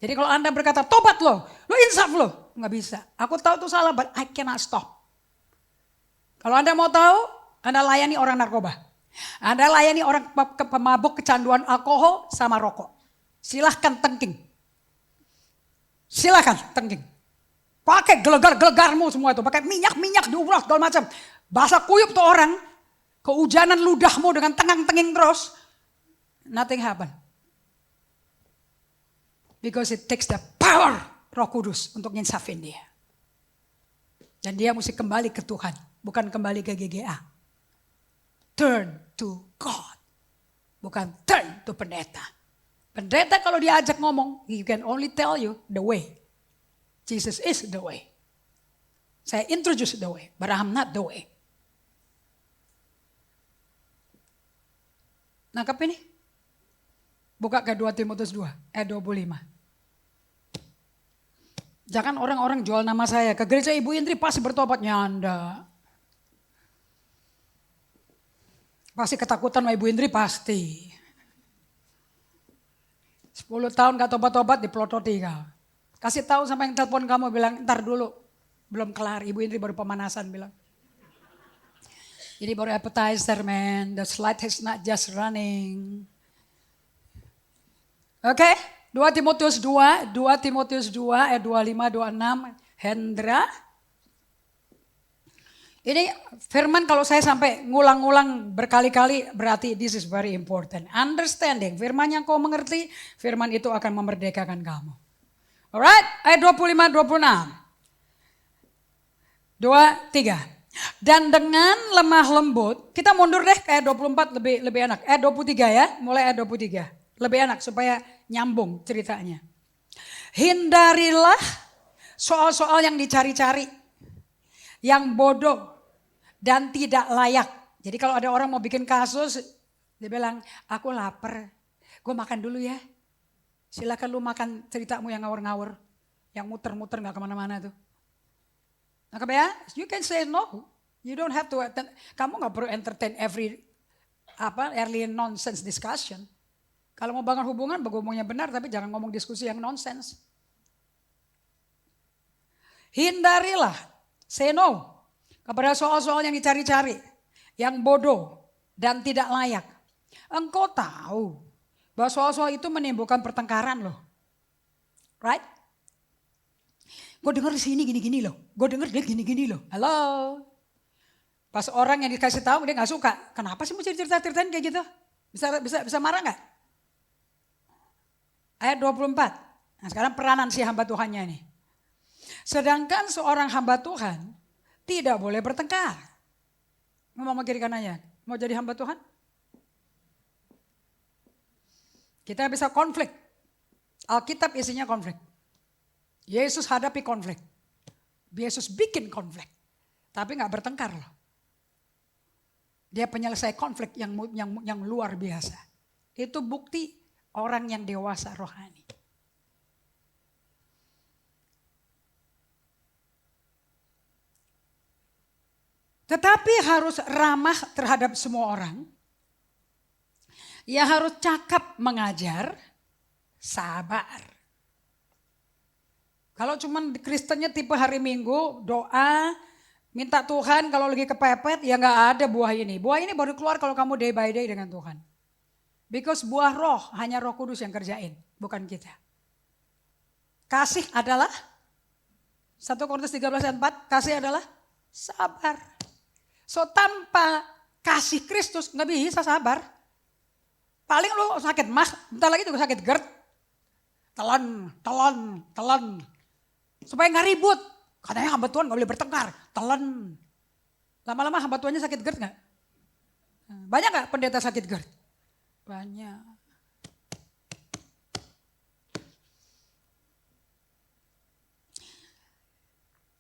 Jadi kalau Anda berkata tobat lo insaf lo, nggak bisa. Aku tahu itu salah, but I cannot stop. Kalau Anda mau tahu, Anda layani orang narkoba. Anda layani orang pemabuk kecanduan alkohol sama rokok. Silahkan tengking. Pakai gelegarmu semua itu. Pakai minyak diubah segala macam. Basah kuyup tuh orang. Kehujanan ludahmu dengan tengang-tenging terus. Nothing happen. Because it takes the power Roh Kudus untuk nginsafin dia. Dan dia mesti kembali ke Tuhan. Bukan kembali ke GGA. Turn to God. Bukan turn to pendeta. Pendeta kalau diajak ngomong, he can only tell you the way. Jesus is the way. Saya introduce the way, but I'm not the way. Nangkep ini? Buka ke 2 Timotius 2 ayat 25. Jangan orang-orang jual nama saya ke gereja Ibu Indri pasti bertobat, nyanda. Pasti ketakutan sama Ibu Indri pasti. 10 tahun gak tobat-tobat dipelototi kau. Kasih tahu sama yang telepon kamu bilang ntar dulu. Belum kelar, Ibu Indri baru pemanasan bilang. Ini baru appetizer man, the slide is not just running. Oke, 2 Timotius 2 ayat 25, 26, Hendra. Ini firman kalau saya sampai ngulang-ngulang berkali-kali berarti this is very important. Understanding, firman yang kau mengerti, firman itu akan memerdekakan kamu. Alright, ayat 25, 26. 2, 3. Dan dengan lemah lembut, kita mundur deh ke ayat 24 lebih enak. Ayat 23 ya, mulai ayat 23. Lebih enak supaya nyambung ceritanya. Hindarilah soal-soal yang dicari-cari, yang bodoh dan tidak layak. Jadi kalau ada orang mau bikin kasus, dia bilang, aku lapar, gue makan dulu ya. Silakan lu makan ceritamu yang ngawur-ngawur, yang muter-muter gak kemana-mana tuh. Nah, ya, you can say no. You don't have to. Kamu nggak perlu entertain every early nonsense discussion. Kalau mau bangun hubungan, ngomongnya benar, tapi jangan ngomong diskusi yang nonsense. Hindarilah, say no kepada soal-soal yang dicari-cari, yang bodoh dan tidak layak. Engkau tahu bahwa soal-soal itu menimbulkan pertengkaran loh, right? Gue denger di sini gini-gini loh. Gue denger dia gini-gini loh. Halo. Pas orang yang dikasih tahu dia nggak suka. Kenapa sih mau cerita-ceritain kayak gitu? Bisa marah nggak? Ayat 24. Nah sekarang peranan si hamba Tuhannya nih. Sedangkan seorang hamba Tuhan tidak boleh bertengkar. Ngomong kiri kanannya. Mau jadi hamba Tuhan? Kita bisa konflik. Alkitab isinya konflik. Yesus hadapi konflik. Yesus bikin konflik. Tapi gak bertengkar loh. Dia penyelesai konflik yang luar biasa. Itu bukti orang yang dewasa rohani. Tetapi harus ramah terhadap semua orang. Ya harus cakap mengajar, sabar. Kalau cuman Kristennya tipe hari Minggu, doa, minta Tuhan kalau lagi kepepet, ya gak ada buah ini. Buah ini baru keluar kalau kamu day by day dengan Tuhan. Because buah roh, hanya Roh Kudus yang kerjain, bukan kita. Kasih adalah, 1 Korintus 13:4, kasih adalah sabar. So tanpa kasih Kristus gak bisa sabar. Paling lu sakit mah, bentar lagi juga sakit GERD. Telan. Supaya gak ribut. Katanya hamba Tuhan gak boleh bertengkar. Telan. Lama-lama hamba Tuhannya sakit GERD gak? Banyak gak pendeta sakit GERD? Banyak.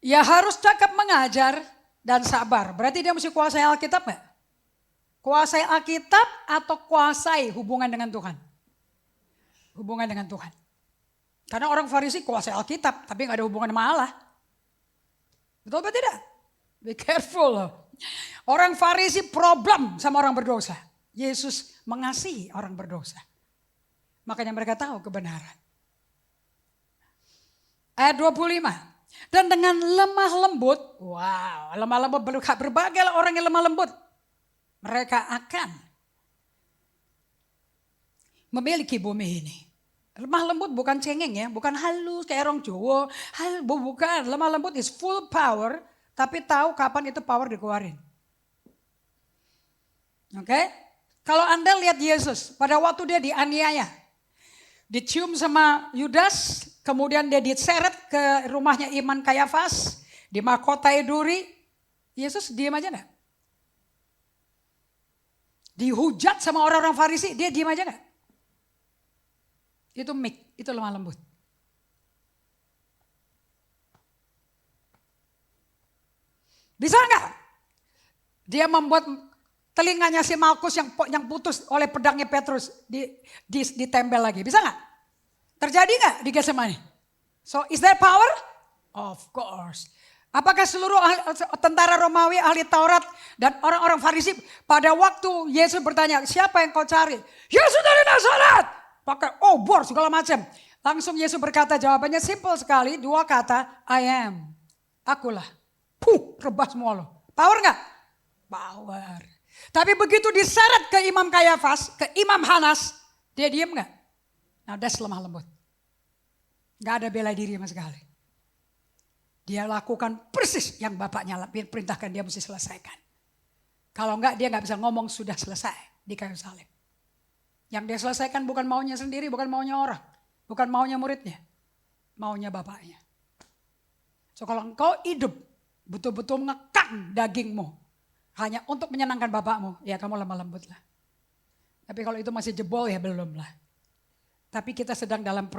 Ya harus cakap mengajar dan sabar. Berarti dia mesti kuasai Alkitab gak? Kuasai Alkitab atau kuasai hubungan dengan Tuhan? Hubungan dengan Tuhan. Karena orang Farisi kuasai Alkitab, tapi gak ada hubungan sama Allah. Betul atau tidak? Be careful loh. Orang Farisi problem sama orang berdosa. Yesus mengasihi orang berdosa. Makanya mereka tahu kebenaran. Ayat 25. Dan dengan lemah lembut, wow, lemah lembut berbagai orang yang lemah lembut. Mereka akan memiliki bumi ini. Lemah lembut bukan cengeng ya, bukan halus kayak orang Jawa. Bukan, lemah lembut is full power, tapi tahu kapan itu power dikeluarin. Oke? Kalau Anda lihat Yesus pada waktu dia dianiaya, dicium sama Yudas, kemudian dia diseret ke rumahnya Iman Kayafas, dimahkotai duri, Yesus diam aja enggak? Dihujat sama orang-orang Farisi, dia diam aja enggak? Itu meek, itu lemah lembut. Bisa enggak? Dia membuat telinganya si Malkus yang putus oleh pedangnya Petrus ditempel lagi. Bisa nggak? Terjadi nggak di Getsemani? So is there power? Of course. Apakah seluruh tentara Romawi, ahli Taurat, dan orang-orang Farisi pada waktu Yesus bertanya, siapa yang kau cari? Yesus dari Nazaret. Pakai obor segala macam. Langsung Yesus berkata, jawabannya simple sekali, 2 kata, I am. Akulah. Rebah semua loh. Power nggak? Power. Tapi begitu diseret ke Imam Kayafas, ke Imam Hanas, dia diem nggak? Nah, that's lemah lembut. Nggak ada bela diri sama sekali. Dia lakukan persis yang bapaknya perintahkan dia mesti selesaikan. Kalau enggak dia nggak bisa ngomong sudah selesai di kayu salib. Yang dia selesaikan bukan maunya sendiri, bukan maunya orang. Bukan maunya muridnya. Maunya bapaknya. So kalau engkau hidup betul-betul ngekang dagingmu. Hanya untuk menyenangkan bapakmu. Ya kamu lemah lembut lah. Tapi kalau itu masih jebol ya belum lah. Tapi kita sedang dalam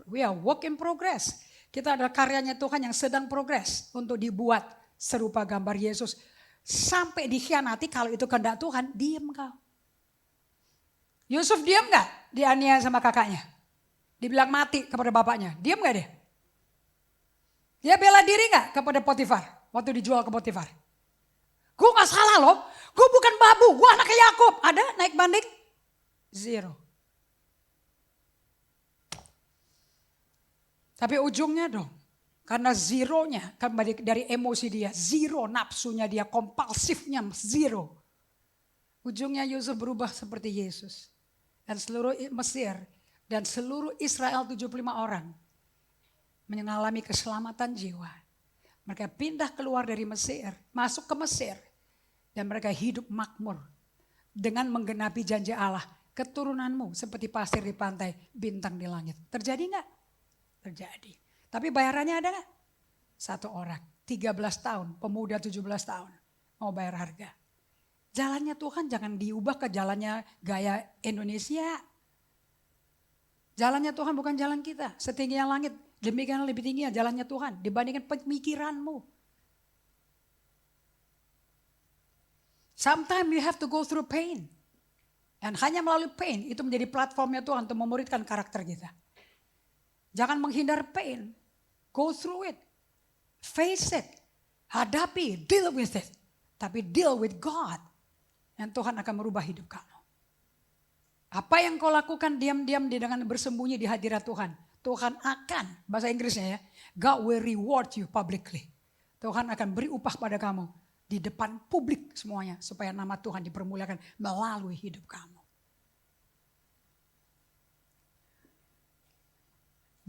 we are work in progress. Kita adalah karyanya Tuhan yang sedang progres untuk dibuat serupa gambar Yesus. Sampai dikhianati kalau itu kehendak Tuhan, diem kau. Yusuf diem gak? Dianiaya sama kakaknya. Dibilang mati kepada bapaknya. Diem gak dia? Dia bela diri gak kepada Potifar? Waktu dijual ke Potifar. Gue gak salah loh. Gue bukan babu, gue anaknya Yakub. Ada naik banding? 0. Tapi ujungnya dong, karena zeronya, kan dari emosi dia, zero nafsunya dia, kompulsifnya zero. Ujungnya Yusuf berubah seperti Yesus. Dan seluruh Mesir dan seluruh Israel 75 orang mengalami keselamatan jiwa. Mereka pindah keluar dari Mesir, masuk ke Mesir. Dan mereka hidup makmur dengan menggenapi janji Allah. Keturunanmu seperti pasir di pantai, bintang di langit. Terjadi enggak? Terjadi. Tapi bayarannya ada gak? 1 orang, 13 tahun, pemuda 17 tahun. Mau bayar harga. Jalannya Tuhan jangan diubah ke jalannya gaya Indonesia. Jalannya Tuhan bukan jalan kita. Setinggi yang langit, demikian lebih tinggi ya jalannya Tuhan. Dibandingkan pemikiranmu. Sometimes you have to go through pain. Dan hanya melalui pain itu menjadi platformnya Tuhan untuk memuridkan karakter kita. Jangan menghindar pain. Go through it. Face it. Hadapi. Deal with it. Tapi deal with God. Dan Tuhan akan merubah hidup kamu. Apa yang kau lakukan diam-diam dengan bersembunyi di hadirat Tuhan. Tuhan akan, bahasa Inggrisnya ya. God will reward you publicly. Tuhan akan beri upah pada kamu. Di depan publik semuanya. Supaya nama Tuhan dipermuliakan melalui hidup kamu.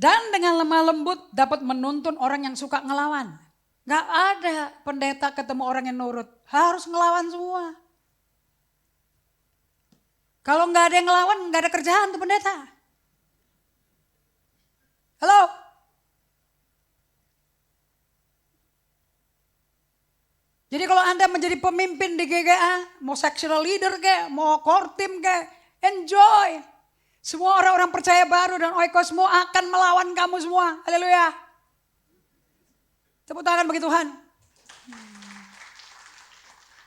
Dan dengan lemah lembut dapat menuntun orang yang suka ngelawan. Gak ada pendeta ketemu orang yang nurut. Harus ngelawan semua. Kalau gak ada yang ngelawan, gak ada kerjaan tuh pendeta. Halo? Jadi kalau Anda menjadi pemimpin di GGA, mau sectional leader kayak, mau core team kayak, enjoy. Semua orang-orang percaya baru dan oikos semua akan melawan kamu semua. Haleluya. Tepuk tangan bagi Tuhan.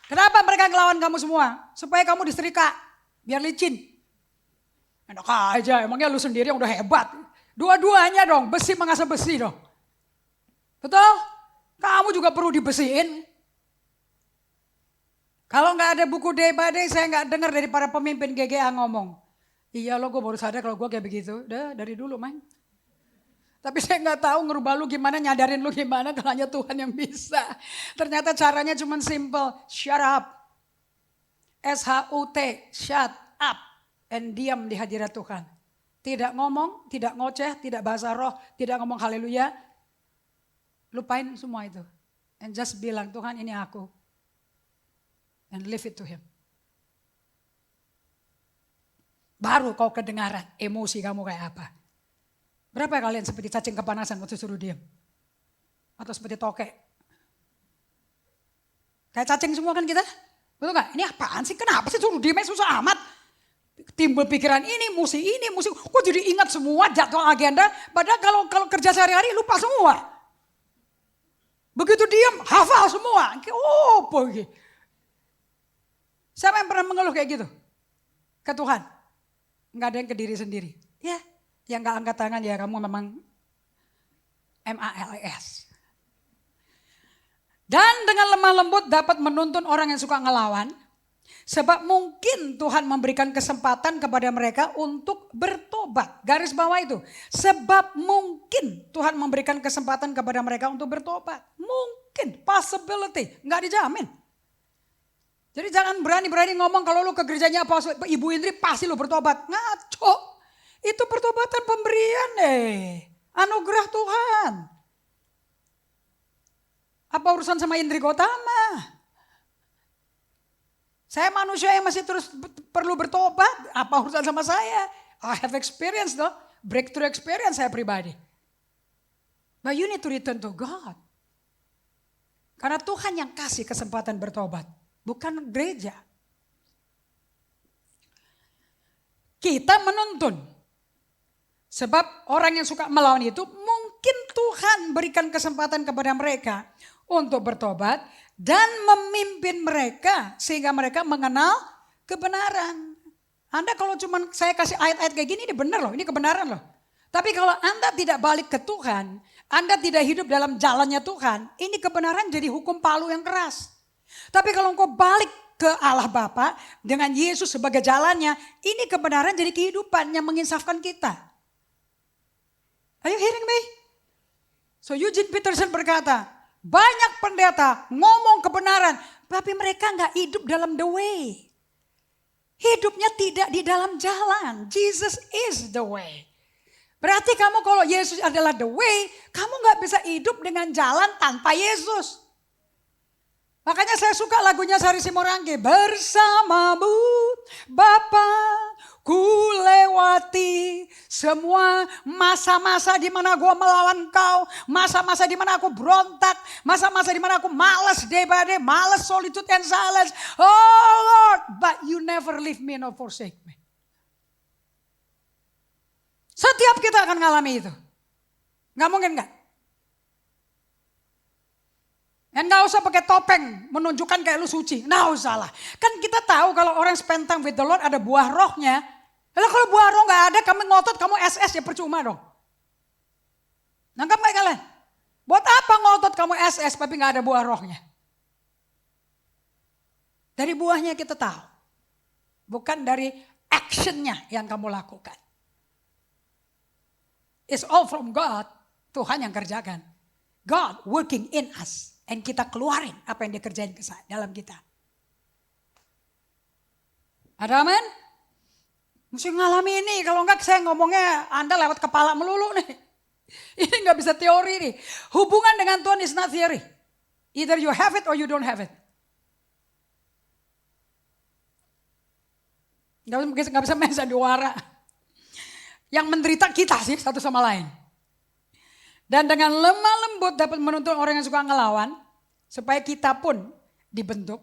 Kenapa mereka ngelawan kamu semua? Supaya kamu disetrika. Biar licin. Enak aja, emangnya lu sendiri yang udah hebat. Dua-duanya dong, besi mengasah besi dong. Betul? Kamu juga perlu dibesiin. Kalau gak ada buku day by day, saya gak dengar dari para pemimpin GGA ngomong. Iya lo, gue baru sadar kalau gue kayak begitu. Udah dari dulu man. Tapi saya gak tahu ngerubah lu gimana, nyadarin lu gimana, kalau hanya Tuhan yang bisa. Ternyata caranya cuma simple. Shut up. SHUT, shut up. And diam di hadirat Tuhan. Tidak ngomong, tidak ngoceh, tidak bahasa roh, tidak ngomong haleluya. Lupain semua itu. And just bilang, Tuhan ini aku. And leave it to him. Baru kau kedengaran emosi kamu kayak apa. Berapa kalian seperti cacing kepanasan waktu suruh diam? Atau seperti tokek? Kayak cacing semua kan kita? Betul gak? Ini apaan sih? Kenapa sih suruh diam susah amat? Timbul pikiran ini, musi. Kok jadi ingat semua jadwal agenda. Padahal kalau kerja sehari-hari lupa semua. Begitu diam, hafal semua. Oh, pergi. Siapa yang pernah mengeluh kayak gitu? Ke Tuhan. Nggak ada yang ke diri sendiri. Ya, yang nggak angkat tangan ya kamu memang MALS. Dan dengan lemah lembut dapat menuntun orang yang suka ngelawan. Sebab mungkin Tuhan memberikan kesempatan kepada mereka untuk bertobat. Garis bawah itu. Sebab mungkin Tuhan memberikan kesempatan kepada mereka untuk bertobat. Mungkin, possibility, nggak dijamin. Jadi jangan berani-berani ngomong kalau lu ke gerejanya Ibu Indri pasti lu bertobat. Ngaco. Itu pertobatan pemberian anugerah Tuhan. Apa urusan sama Indri Gotama? Saya manusia yang masih terus perlu bertobat. Apa urusan sama saya? I have experience though. Breakthrough experience saya pribadi. But you need to return to God. Karena Tuhan yang kasih kesempatan bertobat. Bukan gereja. Kita menuntun. Sebab orang yang suka melawan itu mungkin Tuhan berikan kesempatan kepada mereka untuk bertobat. Dan memimpin mereka sehingga mereka mengenal kebenaran. Anda kalau cuma saya kasih ayat-ayat kayak gini ini benar loh, ini kebenaran loh. Tapi kalau Anda tidak balik ke Tuhan, Anda tidak hidup dalam jalannya Tuhan, ini kebenaran jadi hukum palu yang keras. Tapi kalau engkau balik ke Allah Bapa dengan Yesus sebagai jalannya, ini kebenaran jadi kehidupan yang menginsafkan kita. Are you hearing me? So Eugene Peterson berkata, banyak pendeta ngomong kebenaran, tapi mereka nggak hidup dalam the way. Hidupnya tidak di dalam jalan. Jesus is the way. Berarti kamu kalau Yesus adalah the way, kamu nggak bisa hidup dengan jalan tanpa Yesus. Makanya saya suka lagunya Sari Simorangke. Bersamamu Bapa, ku lewati semua masa-masa di mana gue melawan kau. Masa-masa di mana aku berontak. Masa-masa di mana aku malas day by day. Malas solitude and silence. Oh Lord, but you never leave me nor forsake me. Setiap kita akan ngalami itu. Gak mungkin gak? Dan gak usah pakai topeng menunjukkan kayak lu suci. Nah usah lah. Kan kita tahu kalau orang spend time with the Lord ada buah rohnya. Lalu kalau buah roh gak ada, kamu ngotot, kamu SS ya percuma dong. Nangkap gak kalian? Buat apa ngotot kamu SS tapi gak ada buah rohnya? Dari buahnya kita tahu. Bukan dari actionnya yang kamu lakukan. It's all from God. Tuhan yang kerjakan. God working in us. Dan kita keluarin apa yang dia kerjain dalam kita. Ada amin? Mesti ngalami ini. Kalau enggak saya ngomongnya Anda lewat kepala melulu nih. Ini enggak bisa teori nih. Hubungan dengan Tuhan is not theory. Either you have it or you don't have it. Enggak bisa main sandiwara. Yang menderita kita sih satu sama lain. Dan dengan lemah lembut dapat menuntun orang yang suka ngelawan. Supaya kita pun dibentuk.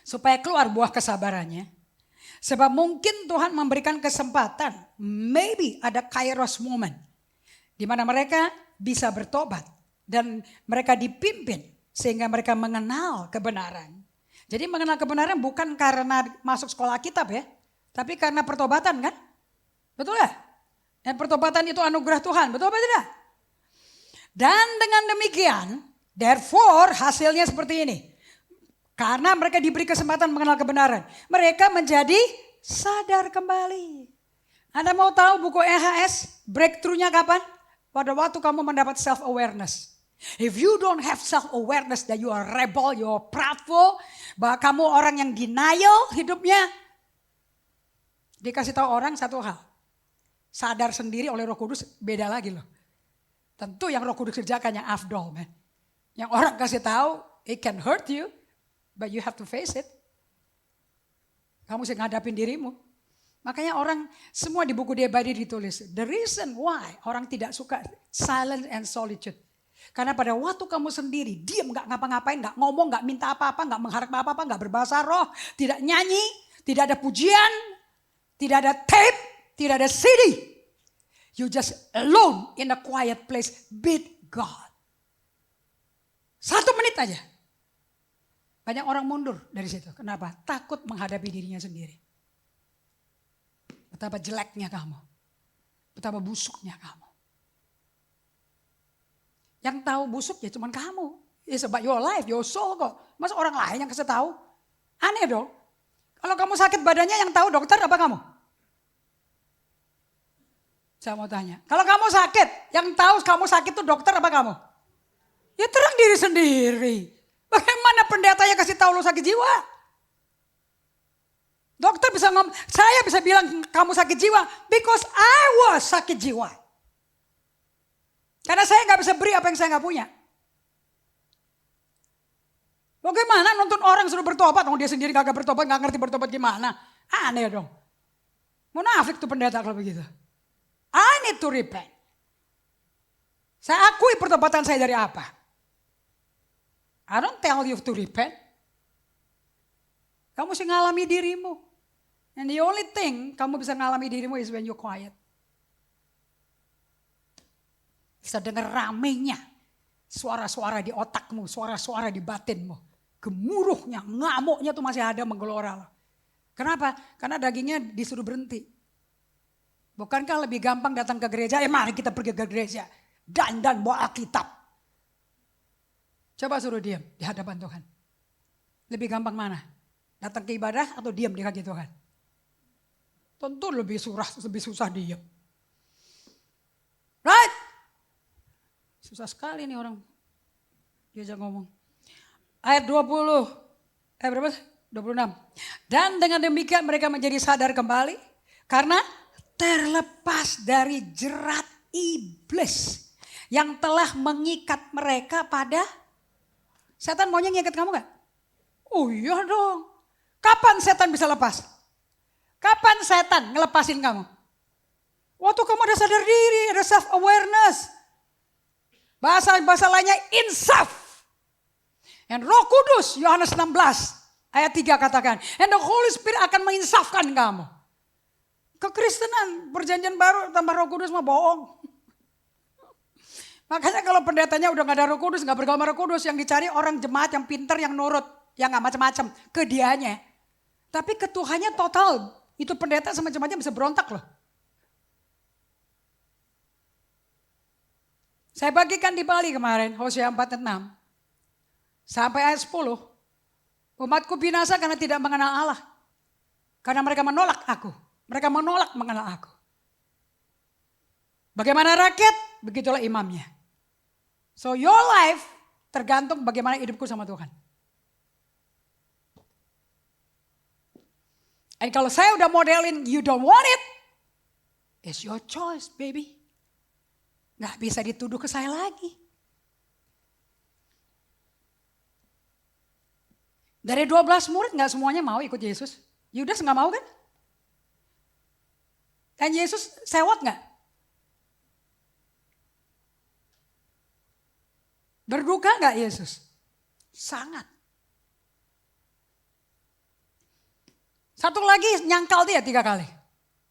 Supaya keluar buah kesabarannya. Sebab mungkin Tuhan memberikan kesempatan. Maybe ada kairos moment. Di mana mereka bisa bertobat. Dan mereka dipimpin. Sehingga mereka mengenal kebenaran. Jadi mengenal kebenaran bukan karena masuk sekolah kitab ya. Tapi karena pertobatan kan. Betul ya? Dan pertobatan itu anugerah Tuhan. Betul apa tidak? Dan dengan demikian, therefore hasilnya seperti ini. Karena mereka diberi kesempatan mengenal kebenaran. Mereka menjadi sadar kembali. Anda mau tahu buku EHS breakthrough-nya kapan? Pada waktu kamu mendapat self-awareness. If you don't have self-awareness that you are rebel, you are prideful. Bahwa kamu orang yang denial hidupnya. Dikasih tahu orang satu hal. Sadar sendiri oleh Roh Kudus beda lagi loh. Tentu yang Roh Kudus kerjakan yang afdol, man. Yang orang kasih tahu, it can hurt you, but you have to face it. Kamu mesti ngadapin dirimu. Makanya orang semua di buku Debadi ditulis, the reason why orang tidak suka silence and solitude. Karena pada waktu kamu sendiri, diam gak ngapa-ngapain, gak ngomong, gak minta apa-apa, gak mengharap apa-apa, gak berbahasa roh, tidak nyanyi, tidak ada pujian, tidak ada tape, tidak ada CD. You just alone in a quiet place with God. 1 menit aja. Banyak orang mundur dari situ. Kenapa? Takut menghadapi dirinya sendiri. Betapa jeleknya kamu. Betapa busuknya kamu. Yang tahu busuk ya cuma kamu. It's about your life, your soul kok. Masa orang lain yang kasih tahu? Aneh dong. Kalau kamu sakit badannya yang tahu dokter apa kamu? Saya mau tanya. Kalau kamu sakit, yang tahu kamu sakit itu dokter apa kamu? Ya terang diri sendiri. Bagaimana pendetanya kasih tahu lu sakit jiwa? Dokter bisa ngomong, saya bisa bilang kamu sakit jiwa because I was sakit jiwa. Karena saya nggak bisa beri apa yang saya nggak punya. Bagaimana nonton orang suruh bertobat, dia sendiri kagak bertobat, nggak ngerti bertobat gimana? Aneh dong. Munafik tuh pendeta kalau begitu. I need to repent. Saya akui pertobatan saya dari apa? I don't tell you to repent. Kamu mesti ngalami dirimu. And the only thing kamu bisa ngalami dirimu is when you're quiet. Bisa dengar ramenya. Suara-suara di otakmu, suara-suara di batinmu. Gemuruhnya, ngamuknya tuh masih ada menggelora. Kenapa? Karena dagingnya disuruh berhenti. Bukankah lebih gampang datang ke gereja? Mari kita pergi ke gereja. Dan bawa Alkitab. Coba suruh diam di hadapan Tuhan. Lebih gampang mana? Datang ke ibadah atau diam di kaki Tuhan? Tentu lebih susah diam. Right? Susah sekali nih orang diajak ngomong. Ayat 20, berapa? 26. Dan dengan demikian mereka menjadi sadar kembali karena terlepas dari jerat iblis yang telah mengikat mereka pada setan. Maunya ngikat kamu gak? Oh iya dong. Kapan setan bisa lepas? Kapan setan ngelepasin kamu? Waktu kamu ada sadar diri, ada self awareness. Bahasa lainnya insaf. And Roh Kudus, Yohanes 16 ayat 3 katakan. And the Holy Spirit akan menginsafkan kamu. Kekristenan perjanjian baru tambah Roh Kudus mah bohong. Makanya kalau pendetanya udah gak ada Roh Kudus, gak bergaul sama Roh Kudus. Yang dicari orang jemaat yang pintar, yang nurut. Yang gak macam-macam ke dianya. Tapi ke Tuhannya total. Itu pendeta sama jemaatnya bisa berontak loh. Saya bagikan di Bali kemarin, Hosea 4 dan 6. Sampai ayat 10. Umatku binasa karena tidak mengenal Allah. Karena mereka menolak aku. Mereka menolak mengenal aku. Bagaimana rakyat, begitulah imamnya. So your life tergantung bagaimana hidupku sama Tuhan. And kalau saya udah modelin you don't want it, it's your choice baby. Gak bisa dituduh ke saya lagi. Dari 12 murid gak semuanya mau ikut Yesus. Yudas gak mau kan? Dan Yesus sewot gak? Berduka gak Yesus? Sangat. Satu lagi nyangkal dia 3 kali.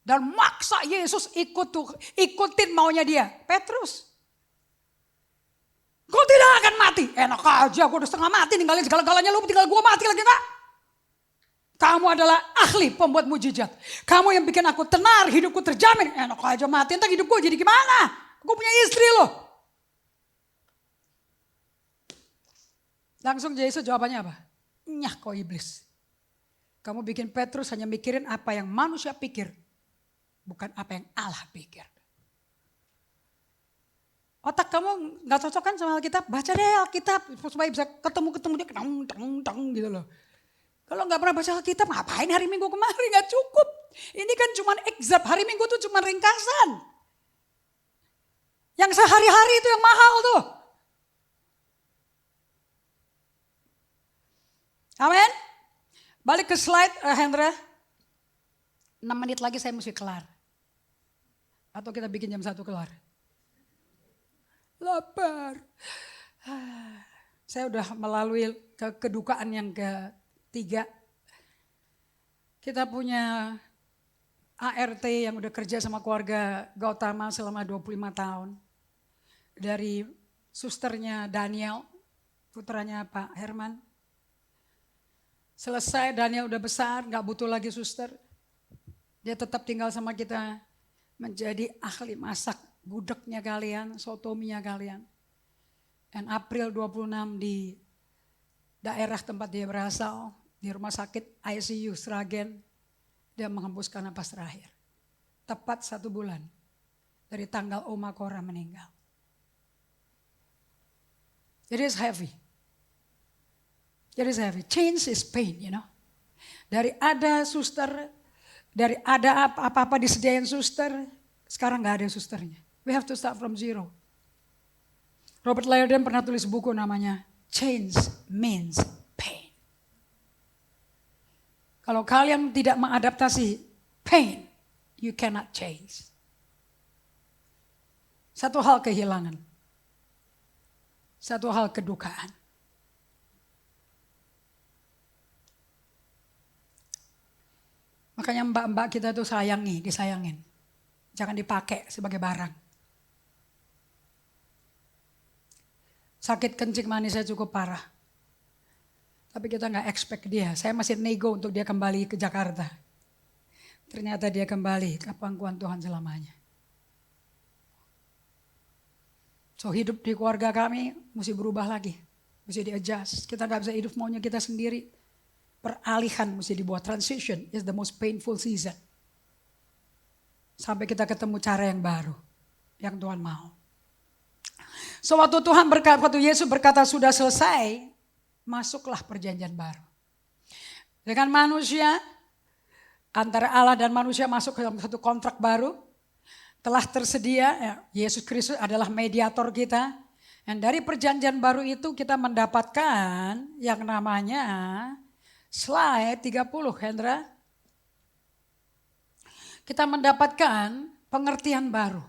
Dan maksa Yesus ikutin maunya dia. Petrus. Kau tidak akan mati. Enak aja, gue udah setengah mati ninggalin segala-galanya, lu tinggal gue mati lagi enggak? Kamu adalah ahli pembuat mujizat. Kamu yang bikin aku tenar, hidupku terjamin. Enak aja mati, entar hidup gue jadi gimana? Gue punya istri loh. Langsung Yesus jawabannya apa? Nyah kau iblis. Kamu bikin Petrus hanya mikirin apa yang manusia pikir. Bukan apa yang Allah pikir. Otak kamu gak cocok kan sama Alkitab? Baca deh Alkitab supaya bisa ketemu dia tang gitu loh. Kalau gak pernah baca Alkitab ngapain hari Minggu kemarin? Gak cukup. Ini kan cuma excerpt, hari Minggu tuh cuma ringkasan. Yang sehari-hari itu yang mahal tuh. Amin. Balik ke slide Hendra. 6 menit lagi saya mesti kelar. Atau kita bikin jam 1 kelar. Lapar. Saya udah melalui kedukaan yang ketiga. Kita punya ART yang udah kerja sama keluarga Gautama selama 25 tahun. Dari susternya Daniel, putranya Pak Herman. Selesai, Daniel udah besar, gak butuh lagi suster. Dia tetap tinggal sama kita, menjadi ahli masak gudegnya kalian, sotominya kalian. Dan April 26 di daerah tempat dia berasal, di rumah sakit ICU Sragen, dia menghembuskan napas terakhir. Tepat 1 bulan dari tanggal Oma Cora meninggal. It is heavy. It is heavy. Change is pain, you know. Dari ada suster, dari ada apa-apa disediain suster, sekarang gak ada susternya. We have to start from zero. Robert Liardon pernah tulis buku namanya Change Means Pain. Kalau kalian tidak mengadaptasi pain, you cannot change. Satu hal kehilangan. Satu hal kedukaan. Makanya mbak-mbak kita tuh disayangin. Jangan dipakai sebagai barang. Sakit kencing manisnya cukup parah. Tapi kita gak expect dia. Saya masih nego untuk dia kembali ke Jakarta. Ternyata dia kembali ke pangkuan Tuhan selamanya. So hidup di keluarga kami mesti berubah lagi. Mesti di-adjust. Kita gak bisa hidup maunya kita sendiri. Peralihan mesti dibuat. Transition is the most painful season. Sampai kita ketemu cara yang baru. Yang Tuhan mau. So waktu Yesus berkata sudah selesai. Masuklah perjanjian baru. Dengan manusia. Antara Allah dan manusia masuk ke dalam satu kontrak baru. Telah tersedia. Yesus Kristus adalah mediator kita. Dan dari perjanjian baru itu kita mendapatkan yang namanya slide 30, Hendra. Kita mendapatkan pengertian baru.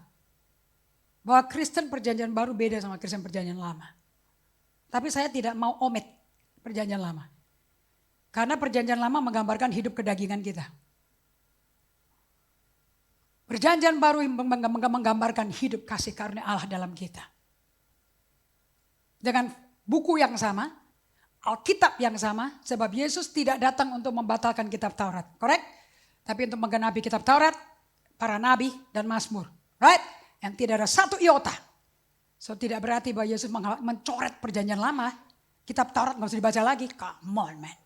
Bahwa Kristen perjanjian baru beda sama Kristen perjanjian lama. Tapi saya tidak mau omit perjanjian lama. Karena perjanjian lama menggambarkan hidup kedagingan kita. Perjanjian baru menggambarkan hidup kasih karunia Allah dalam kita. Dengan buku yang sama, Alkitab yang sama, sebab Yesus tidak datang untuk membatalkan kitab Taurat, correct? Tapi untuk menggenapi kitab Taurat, para nabi dan Mazmur, right? Yang tidak ada satu iota. So tidak berarti bahwa Yesus mencoret perjanjian lama, kitab Taurat gak usah dibaca lagi, come on man.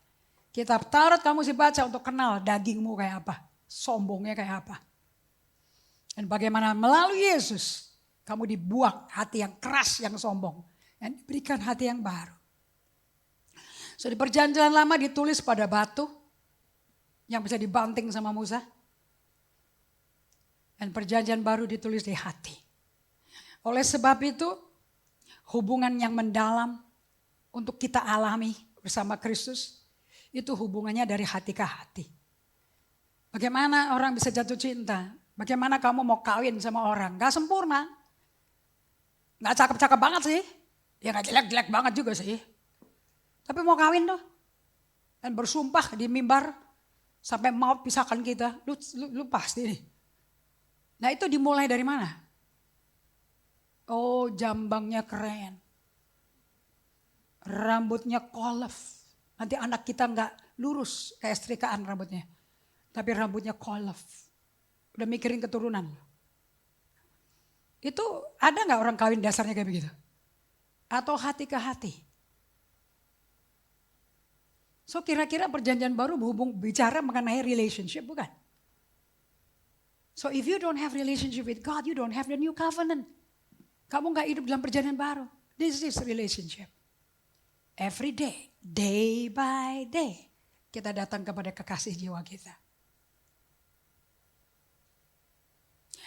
Kitab Taurat kamu harus baca untuk kenal dagingmu kayak apa, sombongnya kayak apa. Dan bagaimana melalui Yesus, kamu dibuang hati yang keras, yang sombong. Dan diberikan hati yang baru. So di perjanjian lama ditulis pada batu yang bisa dibanting sama Musa. Dan perjanjian baru ditulis di hati. Oleh sebab itu hubungan yang mendalam untuk kita alami bersama Kristus itu hubungannya dari hati ke hati. Bagaimana orang bisa jatuh cinta? Bagaimana kamu mau kawin sama orang? Gak sempurna. Gak cakep-cakep banget sih. Ya gak jelek-jelek banget juga sih. Tapi mau kawin tuh. Dan bersumpah di mimbar. Sampai maut pisahkan kita. Lu pasti nih. Nah itu dimulai dari mana? Oh jambangnya keren. Rambutnya kolef. Nanti anak kita gak lurus kayak setrikaan rambutnya. Tapi rambutnya kolef. Udah mikirin keturunan. Itu ada gak orang kawin dasarnya kayak begitu? Atau hati ke hati? So kira-kira perjanjian baru bicara mengenai relationship, bukan? So if you don't have relationship with God, you don't have the new covenant. Kamu gak hidup dalam perjanjian baru. This is relationship. Every day, day by day, kita datang kepada kekasih jiwa kita.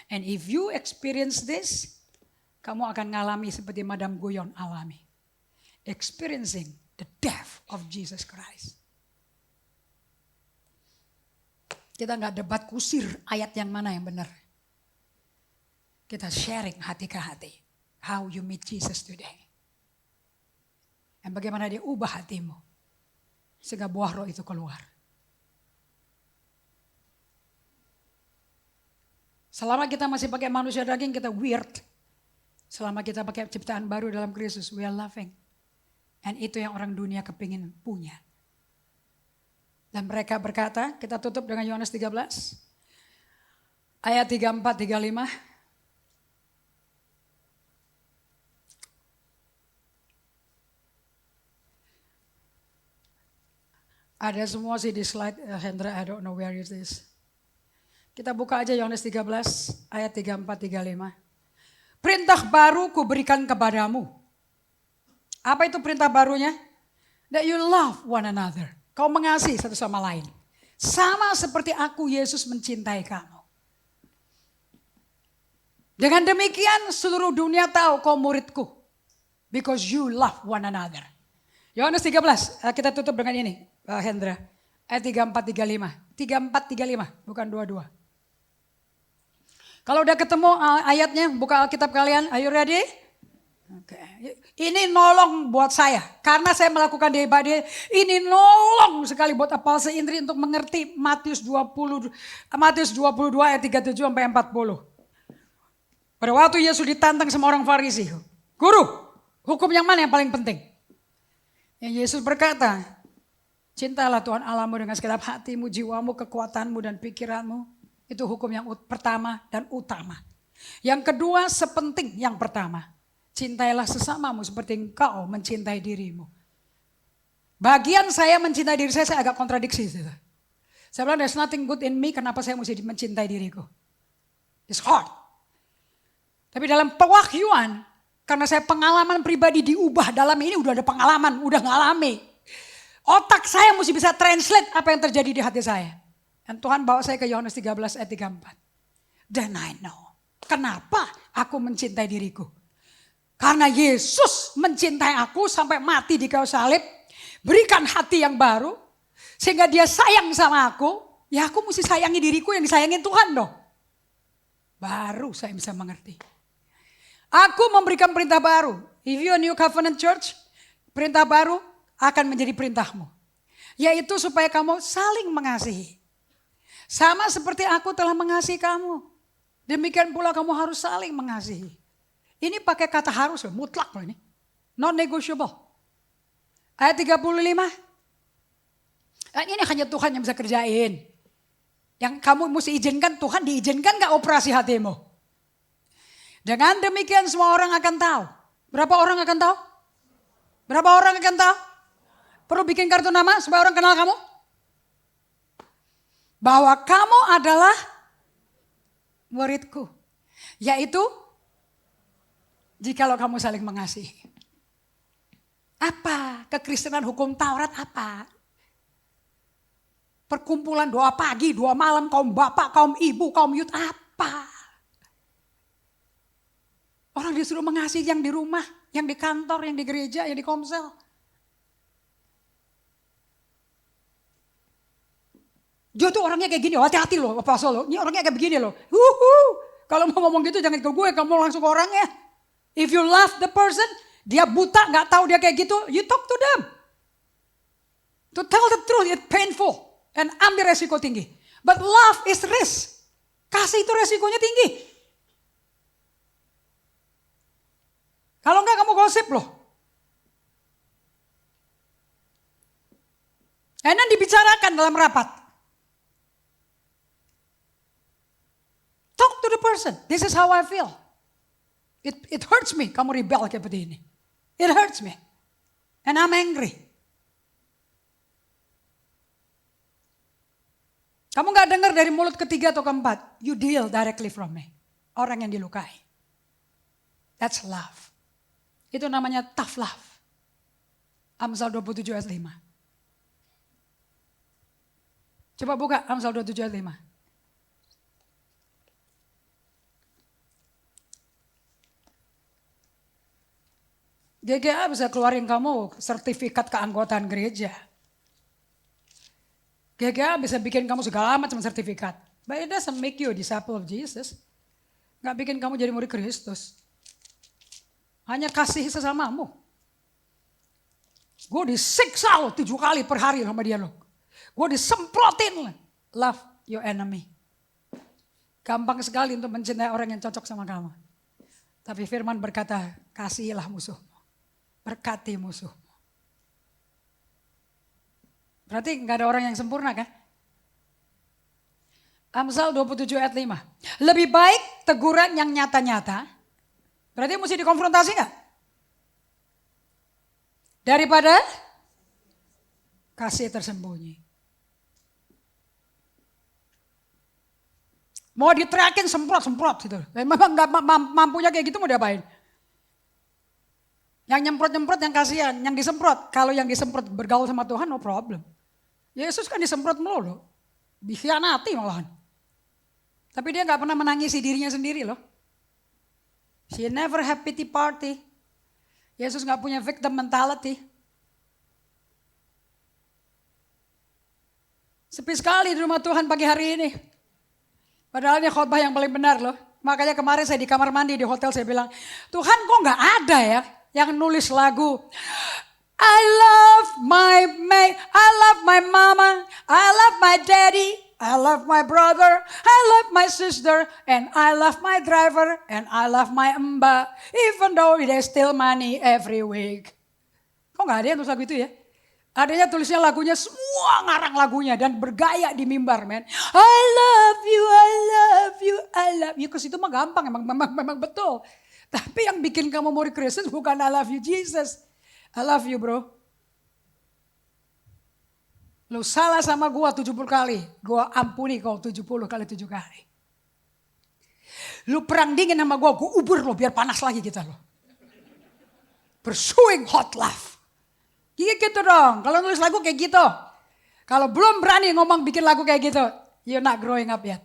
And if you experience this, kamu akan ngalami seperti Madam Guyon alami. Experiencing the death of Jesus Christ. Kita gak debat kusir ayat yang mana yang benar. Kita sharing hati ke hati. How you meet Jesus today. Dan bagaimana dia ubah hatimu. Sehingga buah roh itu keluar. Selama kita masih pakai manusia daging kita weird. Selama kita pakai ciptaan baru dalam Kristus we are loving. And itu yang orang dunia kepingin punya. Dan mereka berkata, kita tutup dengan Yohanes 13. Ayat 34, 35. Ada semua sih di slide, Hendra, I don't know where it is. Kita buka aja Yohanes 13, ayat 34, 35. Perintah baru kuberikan kepadamu. Apa itu perintah barunya? That you love one another. Kau mengasihi satu sama lain. Sama seperti aku, Yesus, mencintai kamu. Dengan demikian seluruh dunia tahu kau muridku. Because you love one another. Yohanes 13, kita tutup dengan ini, Hendra. Ayat 34, 35. 34, 35, bukan 22. Kalau udah ketemu ayatnya, buka Alkitab kalian. Are you ready? Oke. Ini nolong buat saya. Karena saya melakukan di ibadah, ini nolong sekali buat Apostle Indri untuk mengerti Matius 22 ayat 37 sampai 40. Pada waktu Yesus ditantang sama orang Farisi. Guru, hukum yang mana yang paling penting? Yang Yesus berkata, cintalah Tuhan Allahmu dengan segenap hatimu, jiwamu, kekuatanmu, dan pikiranmu. Itu hukum yang pertama dan utama. Yang kedua sepenting yang pertama. Cintailah sesamamu seperti engkau mencintai dirimu. Bagian saya mencintai diri saya agak kontradiksi. Saya bilang there's nothing good in me, kenapa saya mesti mencintai diriku? It's hard. Tapi dalam pewahyuan, karena saya pengalaman pribadi diubah dalam ini, udah ada pengalaman, udah ngalami. Otak saya mesti bisa translate apa yang terjadi di hati saya. Dan Tuhan bawa saya ke Yohanes 13 ayat 34. Then I know. Kenapa aku mencintai diriku? Karena Yesus mencintai aku sampai mati di kayu salib. Berikan hati yang baru. Sehingga dia sayang sama aku. Ya aku mesti sayangi diriku yang disayangin Tuhan dong. Baru saya bisa mengerti. Aku memberikan perintah baru. If you a New Covenant Church, perintah baru akan menjadi perintahmu. Yaitu supaya kamu saling mengasihi. Sama seperti aku telah mengasihi kamu. Demikian pula kamu harus saling mengasihi. Ini pakai kata harus, mutlak loh ini. Non-negotiable. Ayat 35. Ini hanya Tuhan yang bisa kerjain. Yang kamu mesti izinkan, Tuhan diizinkan gak operasi hatimu? Dengan demikian semua orang akan tahu. Berapa orang akan tahu? Berapa orang akan tahu? Perlu bikin kartu nama supaya orang kenal kamu? Bahwa kamu adalah muridku. Yaitu jikalau kamu saling mengasihi. Apa? Kekristenan hukum Taurat apa? Perkumpulan doa pagi, doa malam, kaum bapak, kaum ibu, kaum youth apa? Orang disuruh mengasihi yang di rumah, yang di kantor, yang di gereja, yang di komsel. Dia tuh orangnya kayak gini, hati-hati loh Apostle loh. Ini orangnya kayak begini loh. Kalau mau ngomong gitu jangan ke gue, kamu langsung ke orangnya. If you love the person, dia buta gak tahu dia kayak gitu, you talk to them. To tell the truth, it's painful. And ambil resiko tinggi. But love is risk. Kasih itu resikonya tinggi. Kalau enggak kamu gosip loh. Enak dibicarakan dalam rapat. Talk to the person. This is how I feel. It hurts me. Kamu rebel kayak begini. It hurts me. And I'm angry. Kamu gak dengar dari mulut ketiga atau keempat. You deal directly from me. Orang yang dilukai. That's love. Itu namanya tough love. Amsal 27 ayat 5. Coba buka Amsal 27 ayat 5. GGA bisa keluarin kamu sertifikat keanggotaan gereja. GGA bisa bikin kamu segala macam sertifikat. But it doesn't make you a disciple of Jesus. Gak bikin kamu jadi murid Kristus. Hanya kasih sesamamu. Gue disiksa loh 7 kali per hari sama dia loh. Gue disemprotin. Love your enemy. Gampang sekali untuk mencintai orang yang cocok sama kamu. Tapi firman berkata, kasihilah musuhmu. Berkati musuhmu. Berarti nggak ada orang yang sempurna kan? Amsal 27 ayat 5. Lebih baik teguran yang nyata-nyata. Berarti mesti dikonfrontasi nggak? Daripada kasih tersembunyi. Mau diteriakin semprot-semprot gitu. Memang nggak mampunya kayak gitu mau diapain? Yang nyemprot-nyemprot yang kasihan, yang disemprot. Kalau yang disemprot bergaul sama Tuhan no problem. Yesus kan disemprot melulu. Dikhianati malahan. Tapi dia gak pernah menangisi dirinya sendiri loh. She never have pity party. Yesus gak punya victim mentality. Sepi sekali di rumah Tuhan pagi hari ini. Padahal ini khotbah yang paling benar loh. Makanya kemarin saya di kamar mandi di hotel saya bilang, Tuhan kok gak ada ya yang nulis lagu. I love my mama, I love my daddy, I love my brother, I love my sister, and I love my driver, and I love my mbak, even though they steal money every week. Kok gak ada yang tulis lagu itu ya? Adanya tulisnya lagunya, semua ngarang lagunya dan bergaya di mimbar, men. I love you, I love you, I love you. Ke situ mah gampang, memang betul. Tapi yang bikin kamu mau Kristen bukan I love you Jesus. I love you bro. Lu salah sama gua 70 kali. Gua ampuni kau 70 kali 7 kali. Lu perang dingin sama gua ubur lo biar panas lagi kita lo. Pursuing hot love. Gitu dong. Kalau nulis lagu kayak gitu. Kalau belum berani ngomong bikin lagu kayak gitu. You're not growing up yet.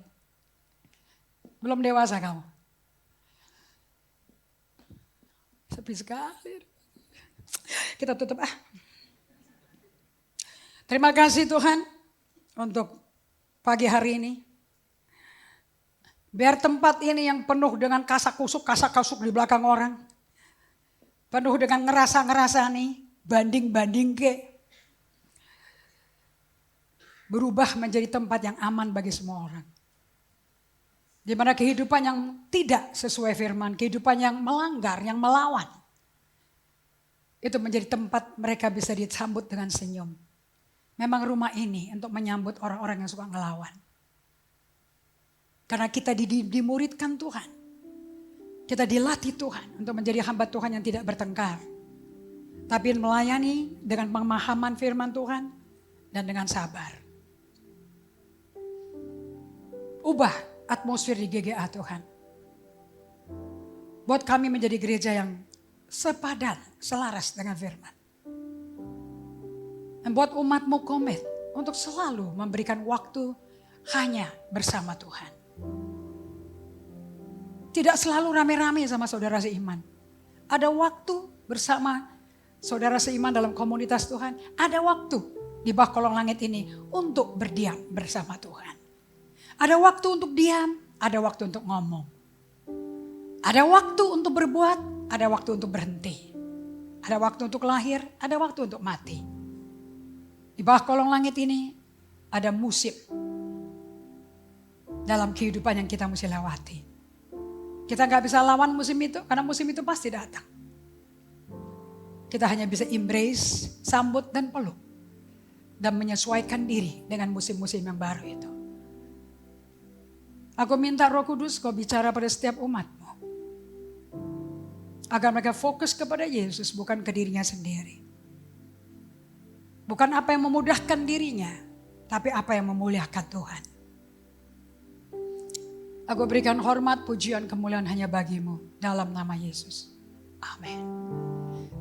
Belum dewasa kamu. Sepi sekali. Kita tutup Terima kasih Tuhan untuk pagi hari ini. Biar tempat ini yang penuh dengan kasak kusuk di belakang orang. Penuh dengan ngerasa nih, banding ke. Berubah menjadi tempat yang aman bagi semua orang. Di mana kehidupan yang tidak sesuai firman, kehidupan yang melanggar, yang melawan. Itu menjadi tempat mereka bisa disambut dengan senyum. Memang rumah ini untuk menyambut orang-orang yang suka ngelawan. Karena kita dimuridkan Tuhan. Kita dilatih Tuhan untuk menjadi hamba Tuhan yang tidak bertengkar. Tapi melayani dengan pemahaman firman Tuhan dan dengan sabar. Ubah atmosfer di GGA Tuhan. Buat kami menjadi gereja yang sepadan, selaras dengan firman. Membuat umatmu komit untuk selalu memberikan waktu hanya bersama Tuhan. Tidak selalu rame-rame sama saudara seiman. Ada waktu bersama saudara seiman dalam komunitas Tuhan. Ada waktu di bawah kolong langit ini untuk berdiam bersama Tuhan. Ada waktu untuk diam, ada waktu untuk ngomong. Ada waktu untuk berbuat, ada waktu untuk berhenti. Ada waktu untuk lahir, ada waktu untuk mati. Di bawah kolong langit ini ada musim dalam kehidupan yang kita mesti lewati. Kita gak bisa lawan musim itu karena musim itu pasti datang. Kita hanya bisa embrace, sambut dan peluk. Dan menyesuaikan diri dengan musim-musim yang baru itu. Aku minta Roh Kudus kau bicara pada setiap umatmu. Agar mereka fokus kepada Yesus bukan ke dirinya sendiri. Bukan apa yang memudahkan dirinya, tapi apa yang memuliakan Tuhan. Aku berikan hormat, pujian, kemuliaan hanya bagimu dalam nama Yesus. Amin.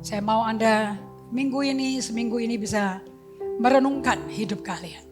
Saya mau Anda seminggu ini bisa merenungkan hidup kalian.